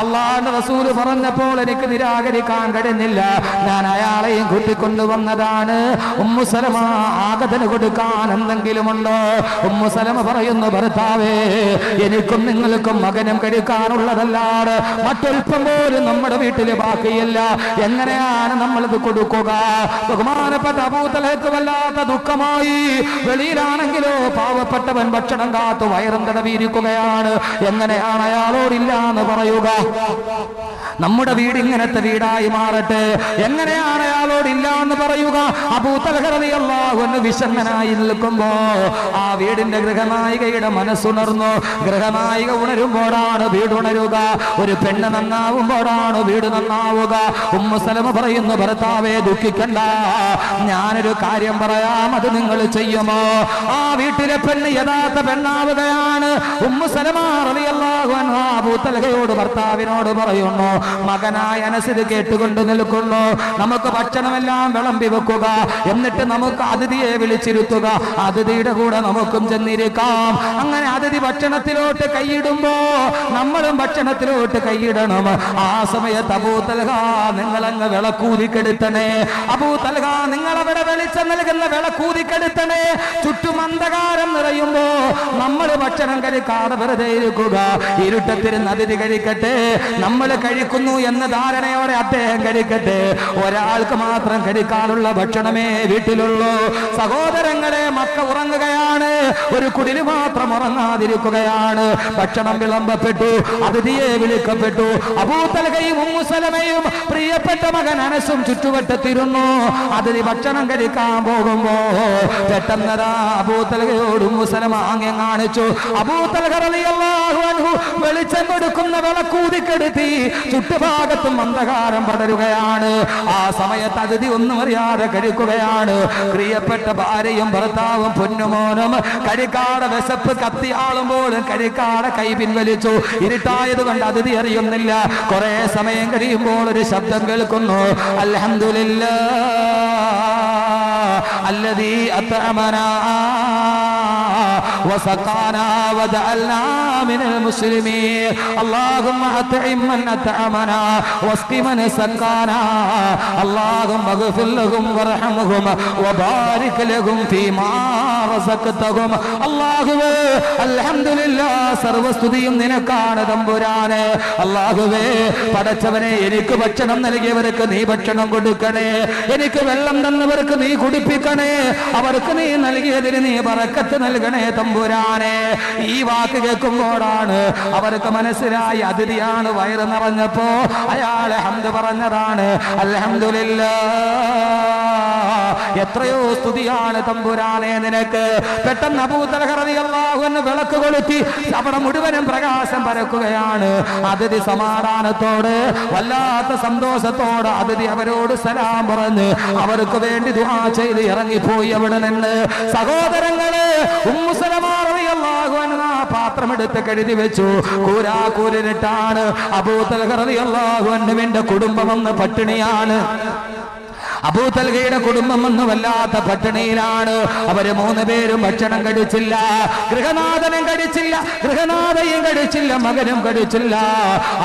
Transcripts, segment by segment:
അല്ലാഹുവിന്റെ റസൂൽ പറഞ്ഞപ്പോൾ എനിക്ക് നിരാകരിക്കാൻ കഴിഞ്ഞില്ല. ഞാൻ അയാളെയും കൂട്ടിക്കൊണ്ടുവന്നതാണ്. ഉമ്മു സലമ ആഗതന് കൊടുക്കാൻ എന്തെങ്കിലുമുണ്ടോ? ഉമ്മു സലമ പറയുന്നു, ഭർത്താവേ, എനിക്കും നിങ്ങൾക്കും മകനും കഴിക്കാനുള്ളതല്ലാതെ മറ്റൊൽപ്പം പോലും നമ്മുടെ വീട്ടിൽ ബാക്കിയില്ല. എങ്ങനെയാണ് നമ്മളിത് കൊടുക്കുക? ബഹുമാനപ്പെട്ട അബൂ തൽഹയ്ക്ക് വല്ലാത്ത ദുഃഖമായി. വെളിയിലാണെങ്കിലോ പാവപ്പെട്ടവൻ ഭക്ഷണം കാത്തു വയറും തടവിയിരിക്കുകയാണ്. എങ്ങനെയാണ് അയാളോടില്ല എന്ന് പറയുക? നമ്മുടെ വീട് ഇങ്ങനത്തെ വീടായി മാറട്ടെ. എങ്ങനെയാണ് അയാളോട് ഇല്ല എന്ന് പറയുക? അബൂ തൽഹ റളിയല്ലാഹു അൻഹു വിഷണ്ണനായി നിൽക്കുമ്പോ ആ വീടിന്റെ ഗൃഹനായികയുടെ മനസ്സുണർന്നു. ഗൃഹനായിക ഉണരുമ്പോഴാണ് വീട് ഉണരുക. ഒരു പെണ്ണ് നന്നാവുമ്പോഴാണ് വീട് നന്നാവുക. ഉമ്മു സലമ പറയുന്നു, ഭർത്താവേ, ദുഃഖിക്കണ്ട, ഞാനൊരു കാര്യം പറയാം, അത് നിങ്ങൾ ചെയ്യുമോ? ആ വീട്ടിലെ പെണ്ണ് യഥാർത്ഥ പെണ്ണാവുകയാണ്. ഉമ്മു സലമ റളിയല്ലാഹു അൻഹ അബൂ തൽഹയോട് ഭർത്താവിനോട് പറയുന്നു, മകനായ അനസ് ഇത് കേട്ടുകൊണ്ട് നിൽക്കുന്നു, നമുക്ക് ഭക്ഷണമെല്ലാം വിളമ്പി വെക്കുക, എന്നിട്ട് നമുക്ക് അതിഥിയെ വിളിച്ചിരുത്തുക, അതിഥിയുടെ കൂടെ നമുക്കും ചെന്നിരിക്കാം. അങ്ങനെ അതിഥി ഭക്ഷണത്തിലോട്ട് കൈയിടുമ്പോ നമ്മളും ഭക്ഷണത്തിലോട്ട് കൈയിടണം. ആ സമയത്ത് അബൂ തൽഹ, നിങ്ങളങ്ങ് വിളക്കൂതിക്കെടുത്തണേ. അബൂ തൽഹ, നിങ്ങളവിടെ വെളിച്ചം നൽകുന്ന വിളക്കൂതിക്കെടുത്തണേ. ചുറ്റും അന്ധകാരം നിറയുമ്പോ നമ്മൾ ഭക്ഷണം കഴിക്കാതെ വെറുതെ ഇരിക്കുക. ഇരുട്ടത്തിരുന്ന് അതിഥി കഴിക്കട്ടെ, നമ്മൾ കഴിക്കുന്നു എന്ന ധാരണയോടെ അദ്ദേഹം കഴിക്കട്ടെ. ഒരാൾക്ക് മാത്രം കഴിക്കാനുള്ള ഭക്ഷണമേ വീട്ടിലുള്ളൂ. സഹോദരങ്ങളെ, മക്ക ഉറങ്ങുകയാണ്, ഒരു കുടില് മാത്രം ഉറങ്ങാതിരിക്കുകയാണ്. ഭക്ഷണം വിളമ്പപ്പെട്ടു, അതിഥിയെ വിളിക്കപ്പെട്ടു. അബൂ തൽഹയും ഉമ്മു സലമയും പ്രിയപ്പെട്ട മകൻ അനസും ചുറ്റുവട്ടത്തിരുന്നു. അതിഥി ഭക്ഷണം കഴിക്കാൻ പോകുമ്പോ പെട്ടെന്നതാ അബൂ തൽഹയോട് ഉമ്മു സലമ ആംഗ്യം കാണിച്ചു. അബൂ തൽഹ റളിയല്ലാഹു അൻഹു വെളിച്ചം കൊടുക്കുന്ന വിളക്കൂതിക്കെടുത്തി. ചുറ്റുഭാഗത്തും അന്ധകാരം പടരുകയാണ്. ആ സമയത്ത് അതിഥി ഒന്നും അറിയാതെ കഴിക്കുകയാണ്. പ്രിയപ്പെട്ട ഭാര്യയും ഭർത്താവും പൊന്നുമോനും കഴിക്കാതെ വിശപ്പ് കത്തിയാളുമ്പോഴും കഴിക്കാതെ കൈ പിൻവലിച്ചു. ഇരുട്ടായത് കൊണ്ട് അതിഥി അറിയുന്നില്ല. കുറെ സമയം കഴിയുമ്പോൾ ഒരു ശബ്ദം കേൾക്കുന്നു, അൽഹംദുലില്ലാഹ് അല്ലദീ അത്അമനാ വസഖാനാ വജഅൽനാ മിനൽ മുസ്ലിമീൻ. അല്ലാഹുമ്മ അത്ഇം മൻ അത്അമനാ വസ്ഖി മൻ സഖാനാ. അല്ലാഹുമ്മഗ്ഫിർ ലഹും വർഹംഹും വബാരിക് ലഹും ഫീമാ റസഖ്തഹും. അല്ലാഹുവേ, അൽഹംദുലില്ലാഹ്, സർവസ്തുതിയും നിനക്കാണ് തമ്പുരാനെ. അല്ലാഹുവേ, പടച്ചവനെ, എനിക്ക് ഭക്ഷണം നൽകിയവർക്ക് നീ ഭക്ഷണം കൊടുക്കണേ, എനിക്ക് വെള്ളം തന്നവർക്ക് നീ കുടിപ്പിക്കണേ, അവർക്ക് നീ നൽകിയതിന് നീ ബറക്കത്ത് നൽകണേ തമ്പുരാനെ. ഈ വാക്ക് കേൾക്കുമ്പോഴാണ് അവർക്ക് മനസ്സിലായി അതിഥിയാണ് വയറ് നിറഞ്ഞപ്പോ അയാൾ ഹംദ് പറഞ്ഞതാണ്. അൽഹംദുലില്ലാഹ്, എത്രയോ സ്തുതിയാണ് തമ്പുരാനെ നിനക്ക്. പെട്ടെന്ന് അബൂ തൽഹ റളിയല്ലാഹു അൻഹു വിളക്ക് കൊളുത്തി. അവിടെ മുഴുവനും പ്രകാശം പരക്കുകയാണ്. അതിഥി സമാധാനത്തോടെ, വല്ലാത്ത സന്തോഷത്തോടെ അതിഥി അവരോട് സലാം പറഞ്ഞ് അവർക്ക് വേണ്ടി ദുആ ചെയ്ത് ഇറങ്ങിപ്പോയി അവിടെ നിന്ന്. സഹോദരങ്ങളെ, ഉമ്മു സലമ റളിയല്ലാഹു അൻഹ പാത്രം എടുത്ത് കഴുതി വെച്ചു. കൂരാക്കൂരിട്ടാണ്. അബൂ തൽഹ റളിയല്ലാഹു അൻഹുവിന്റെ കുടുംബം അന്ന് പട്ടിണിയാണ്. അബൂ തൽഹയുടെ കുടുംബം ഒന്നും വല്ലാത്ത പട്ടിണിയിലാണ്. അവര് 3 പേരും ഭക്ഷണം കഴിച്ചില്ല. ഗൃഹനാഥനും കഴിച്ചില്ല, ഗൃഹനാഥയും കഴിച്ചില്ല, മകനും കഴിച്ചില്ല.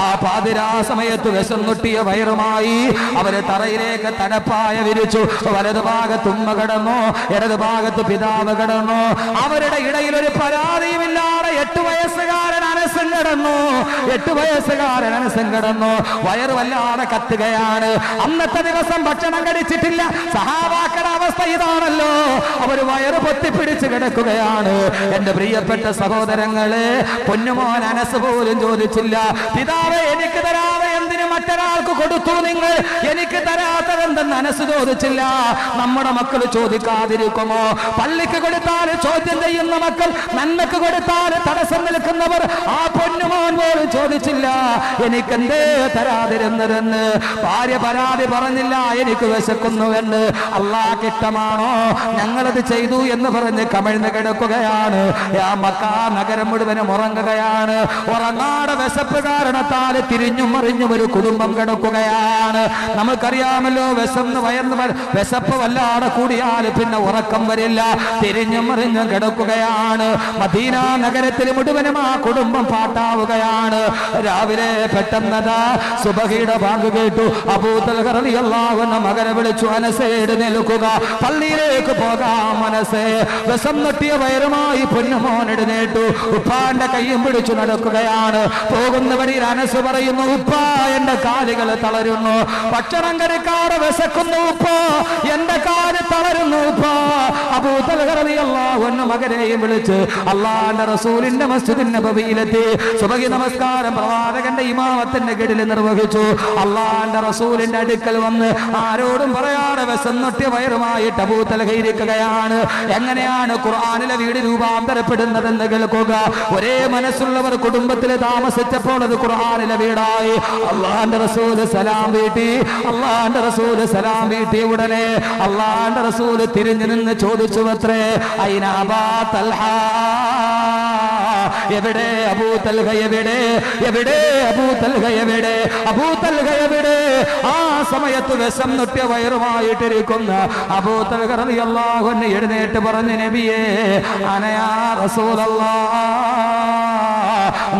ആ പാതിരാ സമയത്ത് വിശന്നൊട്ടിയ വയറുമായി അവര് തറയിലേക്ക് തണപ്പായ വിരിച്ചു. വലതുഭാഗത്ത് ഉമ്മ കിടന്നു, ഇടതുഭാഗത്ത് പിതാവ് കിടന്നു. അവരുടെ ഇടയിൽ ഒരു പരാതിയുമില്ലാതെ 8 വയസ്സുകാരൻ അനസും കിടന്നു. 8 വയസ്സുകാരൻ അനസും കിടന്നു. വയറ് വല്ലാതെ കത്തുകയാണ്. അന്നത്തെ ദിവസം ഭക്ഷണം കഴിച്ചിട്ടില്ല. സഹാബാക്കളുടെ അവസ്ഥ ഇതാണല്ലോ. അവര് വയറ് പൊത്തിപ്പിടിച്ച് കിടക്കുകയാണ്. എന്റെ പ്രിയപ്പെട്ട സഹോദരങ്ങളെ, പൊന്നുമോൻ അനസ് പോലും ചോദിച്ചില്ല, പിതാവേ, എനിക്ക് തരാതെ എന്തിന് മറ്റൊരാൾക്ക് കൊടുത്തു നിങ്ങൾ? എനിക്ക് തരാത്തതെന്തെന്ന് അനസ് ചോദിച്ചില്ല. നമ്മുടെ മക്കൾ ചോദിക്കാതിരിക്കുമോ? പള്ളിക്ക് കൊടുത്താൽ ചോദ്യം ചെയ്യുന്ന മക്കൾ, നന്മക്ക് കൊടുത്താൽ തടസ്സം നിൽക്കുന്നവർ, ആ പൊന്നുമോൻ പോലും ചോദിച്ചില്ല എനിക്കെന്തേ തരാതിരുന്നതെന്ന്. ഭാര്യ പരാതി പറഞ്ഞില്ല, എനിക്ക് വിശക്കുന്നുവെന്ന്. അല്ലാഹുവിന് ഇഷ്ടമാണോ ഞങ്ങളത് ചെയ്തു എന്ന് പറഞ്ഞ് കമിഴ്ന്ന് കിടക്കുകയാണ്. ആ മക്ക നഗരം മുഴുവനും ഉറങ്ങുകയാണ്. ഉറങ്ങാടെ വിശപ്പ് കാരണത്താൽ തിരിഞ്ഞും മറിഞ്ഞും ഒരു കുടുംബം കിടക്കുകയാണ്. നമുക്കറിയാമല്ലോ, വിശപ്പ് വല്ലാതെ കൂടിയാൽ പിന്നെ ഉറക്കം വരില്ല, തിരിഞ്ഞും മറിഞ്ഞും കിടക്കുകയാണ്. മദീന നഗരത്തിൽ മുഴുവനും ആ കുടുംബം പാട്ടാവുകയാണ്. രാവിലെ പെട്ടെന്നതാ സുബഹിയുടെ ബാങ്ക് കേട്ടു. അബൂ തൽഹ റളിയല്ലാഹു അൻഹു മകനെ വിളിച്ചു, അനസേ എഴുന്നേൽക്കുക, പള്ളിയിലേക്ക് പോകാം അനസേ. വിശന്നൊട്ടിയ വയറുമായി പൊന്നുമോൻ എഴുന്നേറ്റു. ഉപ്പാന്റെ കയ്യും പിടിച്ചു നടക്കുകയാണ്. പോകുന്ന വഴിയിൽ അനസ് പറയുന്നു, ഉപ്പ എന്റെ കാലുകൾ തളരുന്നു, ഭക്ഷണം കഴിക്കാതെ വിശക്കുന്നു ഉപ്പ, എന്റെ കാല് തളരുന്നു ഉപ്പ. അബൂ തൽഹ റളിയല്ലാഹു അൻഹു മകനെയും വിളിച്ച് അല്ലാഹുവിന്റെ റസൂലിന്റെ മസ്ജിദുൻ നബവിയിലെത്തി. സുബഹി നമസ്കാരം പ്രവാചകന്റെ ഇമാമത്തിന്റെ കീഴിൽ നിർവഹിച്ചു. അല്ലാഹുവിന്റെ റസൂലിന്റെ അടുക്കൽ വന്ന് ആരോടും പറയാതെ വിശന്നൊട്ടിയ വയറുമായിട്ട് അബൂ തൽഹ ഇരിക്കുകയാണ്. എങ്ങനെയാണ് ഖുർആനിലെ വീട് രൂപാന്തരപ്പെടുന്നതെന്ന് കേൾക്കുക. ഒരേ മനസ്സുള്ളവർ കുടുംബത്തിൽ താമസിച്ചപ്പോൾ അത് ഖുർആനിലെ വീടായി. അല്ലാഹുവിന്റെ റസൂല് സലാം വീട്ടി. അല്ലാഹുവിന്റെ റസൂല് സലാം വീട്ടിയ ഉടനെ അല്ലാഹുവിന്റെ റസൂല് തിരിഞ്ഞു നിന്ന് ചോദിച്ചു അത്രേ, അയ്ന അബാ തൽഹ, എവിടെ അബൂ തൽഹ, എവിടെ എവിടെ അബൂ തൽഹ, എവിടെ അബൂ തൽഹ, എവിടെ? ആ സമയത്ത് വിശന്നൊട്ടിയ വയറുമായിട്ടിരിക്കുന്ന അബൂ തൽഹ റളിയല്ലാഹു അൻഹു എഴുന്നേറ്റ് പറഞ്ഞു, നബിയേ അനയാ റസൂലല്ലാഹ്,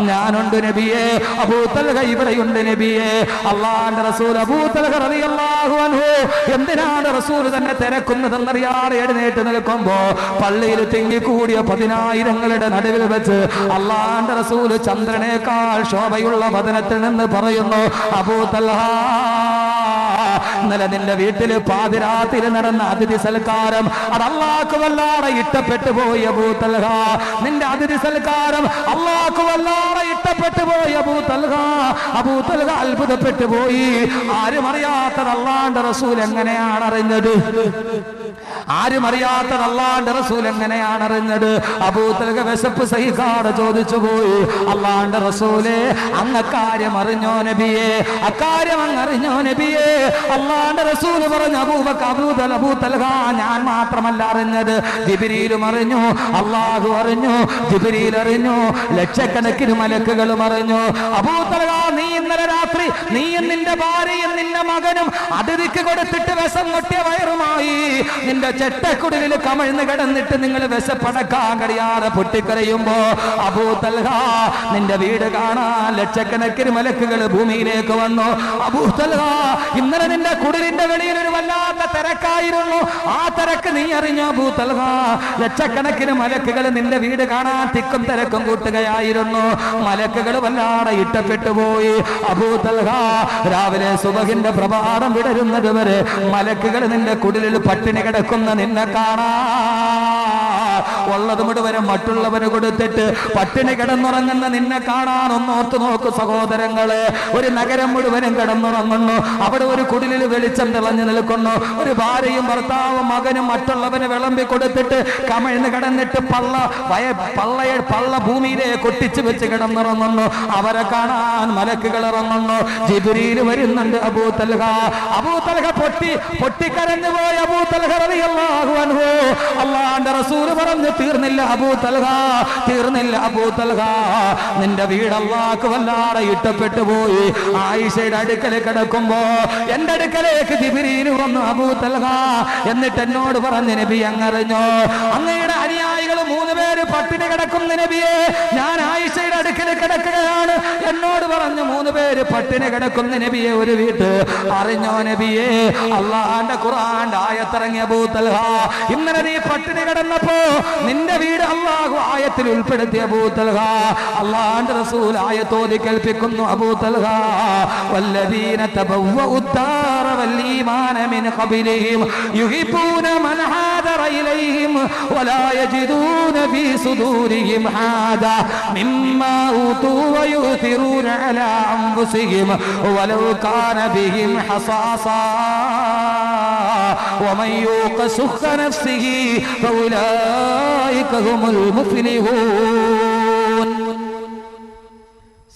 ഞാനുണ്ട് നബിയേ. അബൂ തൽഹ ഇവിടെയുണ്ട് നബിയേ. അല്ലാഹുവിന്റെ റസൂൽ അബൂ തൽഹ റളിയല്ലാഹു അൻഹു എന്തിനാണ് റസൂൽ തന്നെ തിരക്കുന്നതെന്നറിയാതെ എഴുന്നേറ്റ് നിൽക്കുമ്പോ പള്ളിയിൽ തിങ്ങിക്കൂടിയ 10,000ങ്ങളുടെ നടുവിൽ വെച്ച് അല്ലാഹുവിന്റെ റസൂൽ ചന്ദ്രനേക്കാൾ ശോഭയുള്ള വദനത്തിൽ നിന്ന് പറയുന്നു, അബൂ തൽഹ, ഇന്നലെ നിന്റെ വീട്ടില് പാതിരാത്രി നടന്ന അതിഥി സൽക്കാരം അത് അല്ലാഹുക്ക് വല്ലാതെ ഇഷ്ടപ്പെട്ടു പോയി അബൂ തൽഹ. നിന്റെ അതിഥി സൽക്കാരം അല്ലാഹുക്ക് വല്ലാതെ ഇഷ്ടപ്പെട്ടു പോയി അബൂ തൽഹ. അബൂ തൽഹ അത്ഭുതപ്പെട്ടു പോയി. ആരും അറിയാത്തത് അല്ലാഹുവിന്റെ റസൂൽ എങ്ങനെയാണ് അറിഞ്ഞത്? ആരും അറിയാത്തത് അല്ലാഹുവിന്റെ റസൂൽ എങ്ങനെയാണ് അറിഞ്ഞത്? അബൂ തൽഹ വിശപ്പ് സഹിക്കാതെ ചോദിച്ചു പോയി, അല്ലാഹുവിന്റെ റസൂലേ, അങ്ങ് അക്കാര്യം അറിഞ്ഞോ നബിയേ? അക്കാര്യം അങ്ങ് അറിഞ്ഞോ നബിയേ? അല്ലാഹുവിന്റെ റസൂൽ പറഞ്ഞു, അബൂ തൽഹ, ഞാൻ മാത്രമല്ല അറിഞ്ഞത്, ജിബ്രീലും അറിഞ്ഞു, അല്ലാഹു അറിഞ്ഞു, ജിബ്രീൽ അറിഞ്ഞു, ലക്ഷക്കണക്കിന് മലക്കുകളും അറിഞ്ഞു. അബൂ തൽഹ, നീ ഇന്നലെ രാത്രി നീയും നിന്റെ ഭാര്യയും നിന്റെ മകനും അതിഥിക്ക് കൊടുത്തിട്ട് വിശന്നൊട്ടിയ വയറുമായി നിന്റെ ചെട്ടക്കുടലിൽ കമഴ്ന്ന് കിടന്നിട്ട് നിങ്ങൾ വിശപ്പടക്കാൻ കഴിയാതെ പൊട്ടിക്കരയുമ്പോ അബൂ തൽഹ, നിന്റെ വീട് കാണാൻ ലക്ഷക്കണക്കിന് മലക്കുകൾ ഭൂമിയിലേക്ക് വന്നു. അബൂ തൽഹ, ഇന്നലെ നിന്റെ കുടിലിന്റെ വെളിയിൽ ഒരു വല്ലാത്ത തിരക്കായിരുന്നു. ആ തിരക്ക് നീ അറിഞ്ഞോ അബൂ തൽഹ? ലക്ഷക്കണക്കിന് മലക്കുകൾ നിന്റെ വീട് കാണാൻ തിക്കും തിരക്കും കൂട്ടുകയായിരുന്നു. മലക്കുകൾ വല്ലാതെ ഇഷ്ടപ്പെട്ടു പോയി. അബൂ തൽഹ, രാവിലെ സുബഹിന്റെ പ്രഭാതം വിടരുന്നത് വരെ മലക്കുകൾ നിന്റെ കുടിലിൽ പട്ടിണി കിടക്കുന്ന നിന്നെ കാണാ, ഉള്ളത് മുഴുവനും മറ്റുള്ളവന് കൊടുത്തിട്ട് പട്ടിണി കിടന്നുറങ്ങുന്ന നിന്നെ കാണാൻ ഒന്നോർത്ത് നോക്കു സഹോദരങ്ങളെ. ഒരു നഗരം മുഴുവനും കിടന്നുറങ്ങുന്നു, അവിടെ ഒരു കുടിലിൽ വെളിച്ചം തിളഞ്ഞു നിൽക്കുന്നു. ഒരു ഭാര്യയും ഭർത്താവും മകനും മറ്റുള്ളവന് വിളമ്പി കൊടുത്തിട്ട് കമഴ്ന്ന് കിടന്നിട്ട് പള്ള ഭൂമിയിലെ കൊട്ടിച്ചു വെച്ച് കിടന്നുറങ്ങുന്നു. അവരെ കാണാൻ മലക്കുകൾ ഇറങ്ങുന്നു. ജിബ്രീൽ വരുന്നുണ്ട്. അബൂ തൽഹ, അബൂ തൽഹ പൊട്ടിക്കരഞ്ഞു പോയി. അബൂ തൽഹ റളിയല്ലാഹു അൻഹു, അല്ലാഹുവിന്റെ റസൂൽ പറഞ്ഞു, തീർന്നില്ല അബൂ തൽഹ, തീർന്നില്ല അബൂ തൽഹ, നിന്റെ വീട് അല്ലാഹുക്ക് വല്ലാതെ ഇഷ്ടപ്പെട്ടു പോയി. ആയിഷയുടെ അടുക്കൽ കിടക്കുമ്പോ എന്റെ അടുക്കലേക്ക് ജിബ്രീൽ വന്നു അബൂ തൽഹ. എന്നിട്ട് എന്നോട് പറഞ്ഞു, നബി അങ്ങറിഞ്ഞോ അങ്ങയുടെ അനുയായികൾ 3 പേര് പട്ടിണി കിടക്കുന്ന നബിയെ, ഞാൻ ആയിഷയുടെ അടുക്കൽ കിടക്കുകയാണ്. എന്നോട് പറഞ്ഞു 3 പേര് പട്ടിണി കിടക്കുന്ന നബിയെ ഒരു വീട്ട്. അറിഞ്ഞോ നബിയെ, അല്ലാഹുവിന്റെ ഖുർആന്റെ ആയത്തിറങ്ങി അബൂ തൽഹ, ഇന്നലെ നീ പട്ടിണി കിടന്നപ്പോ നിന്റെ വീട് അല്ലാഹു ആയത്തിൽ ഉൾപ്പെടുത്തി അബൂ തൽഹ. അല്ലാഹുവിന്റെ റസൂൽ ആയത്തോതി കേൾപ്പിക്കുന്നു അബൂ തൽഹ, വല്ലദീന തബവ്വഉ الدار والإيمان من قبلهم يحبون من هاجر إليهم ولا يجدون في صدورهم حاجة مما أوتوا ويؤثرون على أنفسهم ولو كان بهم خصاصة ومن يوق شح نفسه فأولئك هم المفلحون.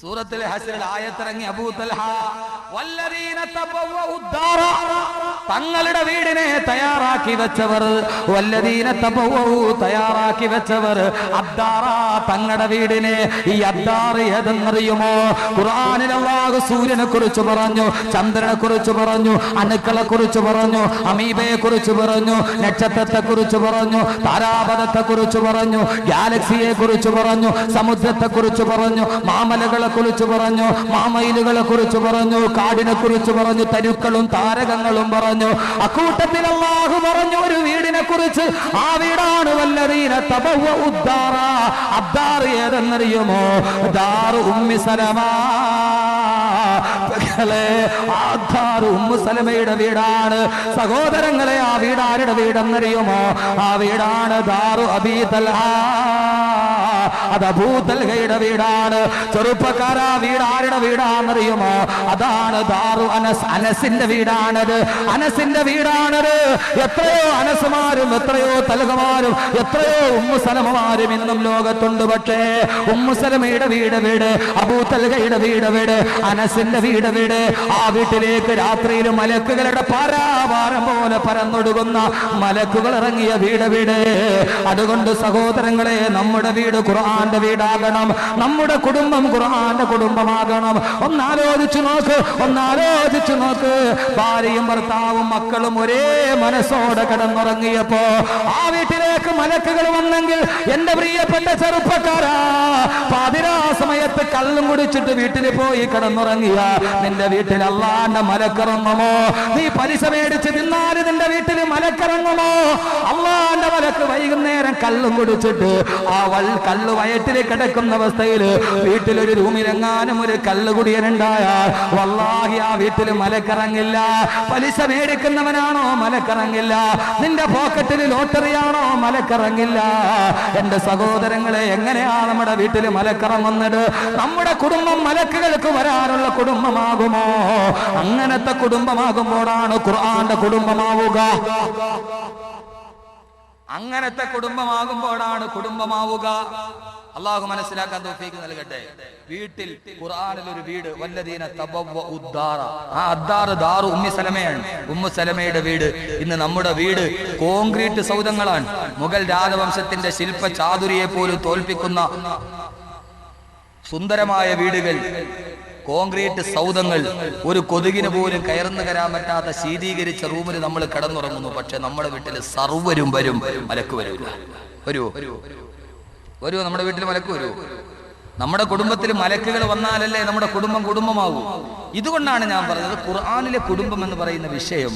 സൂറത്തുൽ ഹശ്റിൽ ആയത്തിറങ്ങി അബൂ തൽഹ വല്ലദീന തബവ്വഉ ദാറ, തങ്ങളുടെ വീടിനെ തയ്യാറാക്കി വെച്ചവർ. വല്ലദീന തബവ്വഉ, തയ്യാറാക്കി വെച്ചവർ. അദ്ദാറ, തങ്ങളുടെ വീടിനെ. ഈ അദ്ദാർ ഏതെന്നറിയുമോ? ഖുർആനിൽ അല്ലാഹു സൂര്യനെ കുറിച്ച് പറഞ്ഞു, ചന്ദ്രനെ കുറിച്ച് പറഞ്ഞു, അണുക്കളെ കുറിച്ച് പറഞ്ഞു, അമീബയെ കുറിച്ച് പറഞ്ഞു, നക്ഷത്രത്തെ കുറിച്ച് പറഞ്ഞു, താരാപഥത്തെ കുറിച്ച് പറഞ്ഞു, ഗാലക്സിയെ കുറിച്ച് പറഞ്ഞു, സമുദ്രത്തെ കുറിച്ച് പറഞ്ഞു, മാമലകളെ കുറിച്ച് പറഞ്ഞു, മാമയിലുകളെ കുറിച്ച് പറഞ്ഞു, കാടിനെ കുറിച്ച് പറഞ്ഞു, തരുക്കളും താരകങ്ങളും പറഞ്ഞു. അക്കൂട്ടത്തിൽ അല്ലാഹു പറഞ്ഞു ഒരു വീടിനെ കുറിച്ച്. ആ വീടാണ് വല്ലദീന തബവ്വഉ ദാറ. അദ്ദാർ ഏതെന്നറിയുമോ? ദാറു ഉമ്മി സലമ. ഉമ്മു സലമയുടെ വീടാണ്. സഹോദരങ്ങളെ, ആ വീട് ആരുടെ വീടെന്നറിയുമോ? ആ വീടാണ് ദാറു അബീ തൽഹ. അത് അബൂ തൽഹയുടെ വീടാണ്. ചെറുപ്പക്കാരാ, വീട് ആരുടെ വീടാണെന്നറിയുമോ? അതാണ് ദാറു അനസ്. അനസിന്റെ വീടാണത്. അനസിന്റെ വീടാണത്. എത്രയോ അനസുമാരും എത്രയോ തൽഹമാരും എത്രയോ ഉമ്മു സലമമാരും ഇന്നും ലോകത്തുണ്ട്. പക്ഷേ ഉമ്മു സലമയുടെ വീട് വീട്, അബൂ തൽഹയുടെ വീട് വീട്, അനസിന്റെ വീട് വീട്. ആ വീട്ടിലേക്ക് രാത്രിയിൽ മലക്കുകളുടെ പാരാവാരം പോലെ പരന്നൊടുകുന്ന മലക്കുകൾ ഇറങ്ങിയ വീട് വീട്. അതുകൊണ്ട് സഹോദരങ്ങളെ, നമ്മുടെ വീട് ഖുർആന്റെ വീടാകണം. നമ്മുടെ കുടുംബം ഖുർആന്റെ കുടുംബമാകണം. ഒന്നാലോചിച്ചു നോക്ക്, ഒന്നാലോചിച്ചു നോക്ക്. ഭാര്യയും ഭർത്താവും മക്കളും ഒരേ മനസ്സോടെ കിടന്നുറങ്ങിയപ്പോ ആ വീട്ടിലേക്ക് മലക്കുകൾ വന്നെങ്കിൽ, എന്റെ പ്രിയപ്പെട്ട ചെറുപ്പക്കാരാ, പാതിരാ സമയത്ത് കള്ളും കുടിച്ചിട്ട് വീട്ടിൽ പോയി കിടന്നുറങ്ങിയ നിന്റെ വീട്ടിൽ അല്ലാഹുവിന്റെ മലക്കിറങ്ങുമോ? നീ പലിശ മേടിച്ച് തിന്നാല് നിന്റെ വീട്ടിൽ മലക്കിറങ്ങുമോ? അല്ലാഹുവിന്റെ മലക്ക് വൈകുന്നേരം കള്ളും കുടിച്ചിട്ട് ആ കള്ളു വയറ്റിൽ കിടക്കുന്ന അവസ്ഥയിൽ വീട്ടിലൊരു റൂമിലെങ്ങാനും ഒരു കള്ളുകുടിയനുണ്ടായാൽ വല്ലാഹി ആ വീട്ടിൽ മലക്കിറങ്ങില്ല. പലിശ മേടിക്കുന്നവനാണോ? മലക്കിറങ്ങില്ല. നിന്റെ പോക്കറ്റിൽ ലോട്ടറിയാണോ? മലക്കിറങ്ങില്ല. എന്റെ സഹോദരങ്ങളെ, എങ്ങനെയാ നമ്മുടെ വീട്ടിൽ മലക്കിറങ്ങുന്നത്? നമ്മുടെ കുടുംബം മലക്കുകൾക്ക് വരാനുള്ള കുടുംബമാകുമോ? അങ്ങനത്തെ കുടുംബമാകുമ്പോഴാണ് ഖുർആന്റെ കുടുംബമാവുക. അങ്ങനത്തെ കുടുംബമാകുമ്പോഴാണ് കുടുംബമാവുക. അള്ളാഹു മനസ്സിലാക്കാൻ തൗഫീഖ് നൽകട്ടെ. വീട്ടിൽ ഖുർആനിൽ ഒരു വീട്, വല്ലദീന തബവ്വഉ ദാറ. ആ അദ്ദാർ ദാറു ഉമ്മി സലമയാണ്. ഉമ്മു സലമയുടെ വീട്. ഇന്ന് നമ്മുടെ വീട് കോൺക്രീറ്റ് സൗധങ്ങളാണ്. മുഗൾ രാജവംശത്തിന്റെ ശില്പ ചാതുരിയെ പോലും തോൽപ്പിക്കുന്ന സുന്ദരമായ വീടുകൾ, കോൺക്രീറ്റ് സൗധങ്ങൾ. ഒരു കൊതുകിന് പോലും കയർന്നു കയറാൻ പറ്റാത്ത ശീതീകരിച്ച റൂമിൽ നമ്മൾ കിടന്നുറങ്ങുന്നു. പക്ഷെ നമ്മുടെ വീട്ടിൽ സർവ്വരും വരും, മലക്ക് വരൂല. വരുമോ? നമ്മുടെ വീട്ടിൽ മലക്ക് വരുമോ? നമ്മുടെ കുടുംബത്തിൽ മലക്കുകൾ വന്നാലല്ലേ നമ്മുടെ കുടുംബം കുടുംബമാവൂ. ഇതുകൊണ്ടാണ് ഞാൻ പറഞ്ഞത് ഖുർആനിലെ കുടുംബം എന്ന് പറയുന്ന വിഷയം.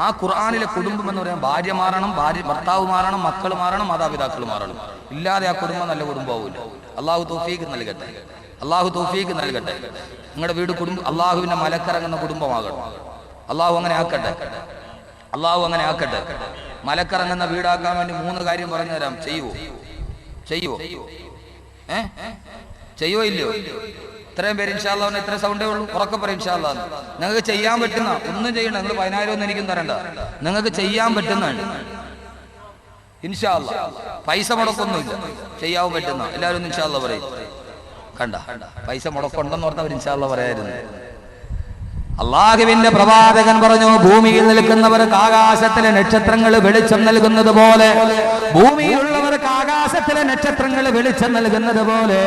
ആ ഖുർആനിലെ കുടുംബം എന്ന് പറയാൻ ഭാര്യ മാറണം, ഭർത്താവ് മാറണം, മക്കൾ മാറണം, മാതാപിതാക്കൾ മാറണം. ഇല്ലാതെ ആ കുടുംബം നല്ല കുടുംബമാവില്ല. അള്ളാഹു തൗഫീഖ് നൽകട്ടെ. അള്ളാഹു തൗഫീഖ് നൽകട്ടെ. നിങ്ങളുടെ വീട് കുടുംബം അള്ളാഹുവിന്റെ മലക്കിറങ്ങുന്ന കുടുംബമാകണം. അള്ളാഹു അങ്ങനെ ആക്കട്ടെ. അള്ളാഹു അങ്ങനെ ആക്കട്ടെ. മലക്കിറങ്ങുന്ന വീടാക്കാൻ വേണ്ടി 3 കാര്യം പറഞ്ഞു തരാം. ചെയ്യുവോ? ചെയ്യോ ഇല്ലയോ? ഇത്രയും പേര് ഇൻഷാ അല്ലാഹ്, ഇത്ര സൗണ്ടേ ഉള്ളൂ. ഉറക്കെ പറയും ഇൻഷാ അല്ലാഹ്. നിങ്ങൾക്ക് ചെയ്യാൻ പറ്റുന്ന, ഒന്നും ചെയ്യണ്ട. നിങ്ങൾ 10,000 ഒന്നും എനിക്കും തരണ്ട. നിങ്ങൾക്ക് ചെയ്യാൻ പറ്റുന്നതാണ് ഇൻഷാ അല്ലാഹ്. പൈസ മുടക്കൊന്നുമില്ല, ചെയ്യാൻ പറ്റുന്ന എല്ലാവരും ഇൻഷാ അല്ലാഹ് പറയും. കണ്ട, പൈസ മുടക്കുണ്ടെന്ന് പറഞ്ഞവർ ഇൻഷാ അല്ലാഹ് പറയായിരുന്നു. അള്ളാഹുവിന്റെ പ്രവാചകൻ പറഞ്ഞു, ഭൂമിയിൽ നിൽക്കുന്നവർക്ക് ആകാശത്തിലെ നക്ഷത്രങ്ങൾ വെളിച്ചം നൽകുന്നത് പോലെ, ഭൂമിയിലുള്ളവർക്ക് ആകാശത്തിലെ നക്ഷത്രങ്ങൾ വെളിച്ചം നൽകുന്നത് പോലെ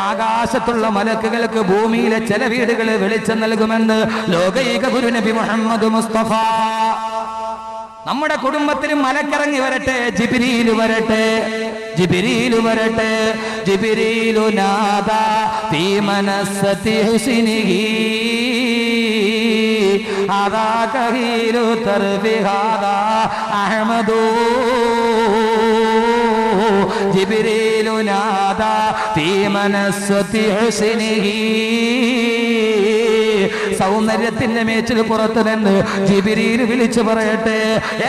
ആകാശത്തുള്ള മലക്കുകൾക്ക് ഭൂമിയിലെ ചില വീടുകൾ വെളിച്ചം നൽകുമെന്ന് ലോകൈക ഗുരു നബി മുഹമ്മദ് മുസ്തഫ. നമ്മുടെ കുടുംബത്തിലും മലക്കിറങ്ങി വരട്ടെ, ജിബ്രീൽ വരട്ടെ, ജിബ്രീൽ വരട്ടെ. ജിബ്രീലു നാദാ ഫീ മനസ്സതി ഹുസ്നിഹി ഹാദാ കഹീലു തർബി ഹാദാ അഹ്മദു. ജിബ്രീലു നാദാ ഫീ മനസ്സതി ഹുസ്നിഹി. സൗന്ദര്യത്തിന്റെ മേച്ചിൽ പുറത്തു നിന്ന് ജിബ്രീൽ വിളിച്ചു പറയട്ടെ.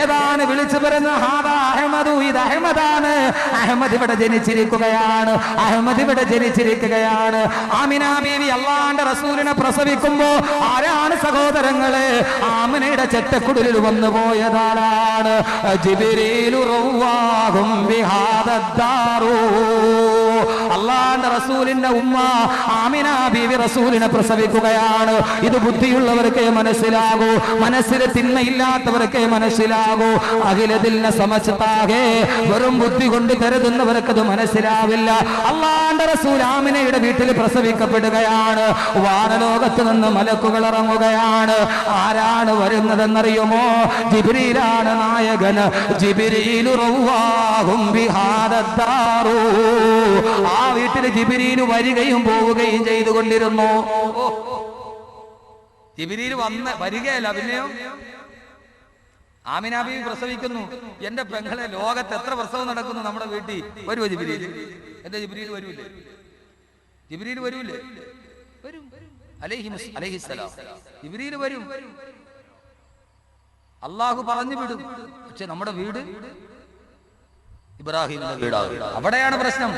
ഏതാണ് വിളിച്ചു പറയുന്നത്? ഹാദാ അഹ്മദു, ഇത് അഹ്മദാണ്. അഹ്മദ് ഇവിടെ ജനിച്ചിരിക്കുകയാണ്. അഹ്മദ് ഇവിടെ ജനിച്ചിരിക്കുകയാണ്. ആമിന ബീവി അല്ലാഹുവിന്റെ റസൂലിനെ പ്രസവിക്കുമ്പോ ആരാണ് സഹോദരങ്ങളെ? ആമിനയുടെ ചെറ്റക്കുടലിൽ വന്നു പോയതാണ് ജിബ്രീലു റവ്വാഹും ബിഹാദദ്ദാറു. അള്ളാന്റെ റസൂലിന്റെ ഉമ്മ ആമിന ബീവി റസൂലിനെ പ്രസവിക്കുകയാണ്. ഇത് ബുദ്ധിയുള്ളവർക്കേ മനസ്സിലാകൂ, മനസ്സിന് തിന്മയില്ലാത്തവർക്കേ മനസ്സിലാകൂ. അഖിലതിനെ സമസ്താകെ വെറും ബുദ്ധി കൊണ്ട് കരുതുന്നവർക്കത് മനസ്സിലാവില്ല. അള്ളാന്റെ റസൂൽ ആമിനയുടെ വീട്ടിൽ പ്രസവിക്കപ്പെടുകയാണ്. വാനലോകത്ത് നിന്ന് മലക്കുകൾ ഇറങ്ങുകയാണ്. ആരാണ് വരുന്നതെന്നറിയുമോ? ജിബ്രീലാണ് നായകൻ. ജിബ്രീലു റവ്വാഹും ബിഹാദദ്ദാറു. ആ വീട്ടിൽ ജിബ്രീൽ വരികയും പോവുകയും ചെയ്തുകൊണ്ടിരുന്നു. ജിബ്രീൽ വരികയല്ല, പിന്നെയോ ആമിന ബീവി പ്രസവിക്കുന്നു. എന്റെ പെങ്ങളെ, ലോകത്ത് എത്ര പ്രസവം നടക്കുന്നു നമ്മുടെ വീട്ടിൽ. വരുമോ ജിബ്രീൽ? എന്റെ ജിബ്രീൽ വരൂലേ? ജിബ്രീൽ വരൂലേ? വരും. അലൈഹിസ്സലാം ജിബ്രീൽ വരും. അള്ളാഹു പറഞ്ഞു വിടും. പക്ഷെ നമ്മുടെ വീട് ഇബ്രാഹിമിന്റെ വീടാകും. അവിടെയാണ് പ്രശ്നം.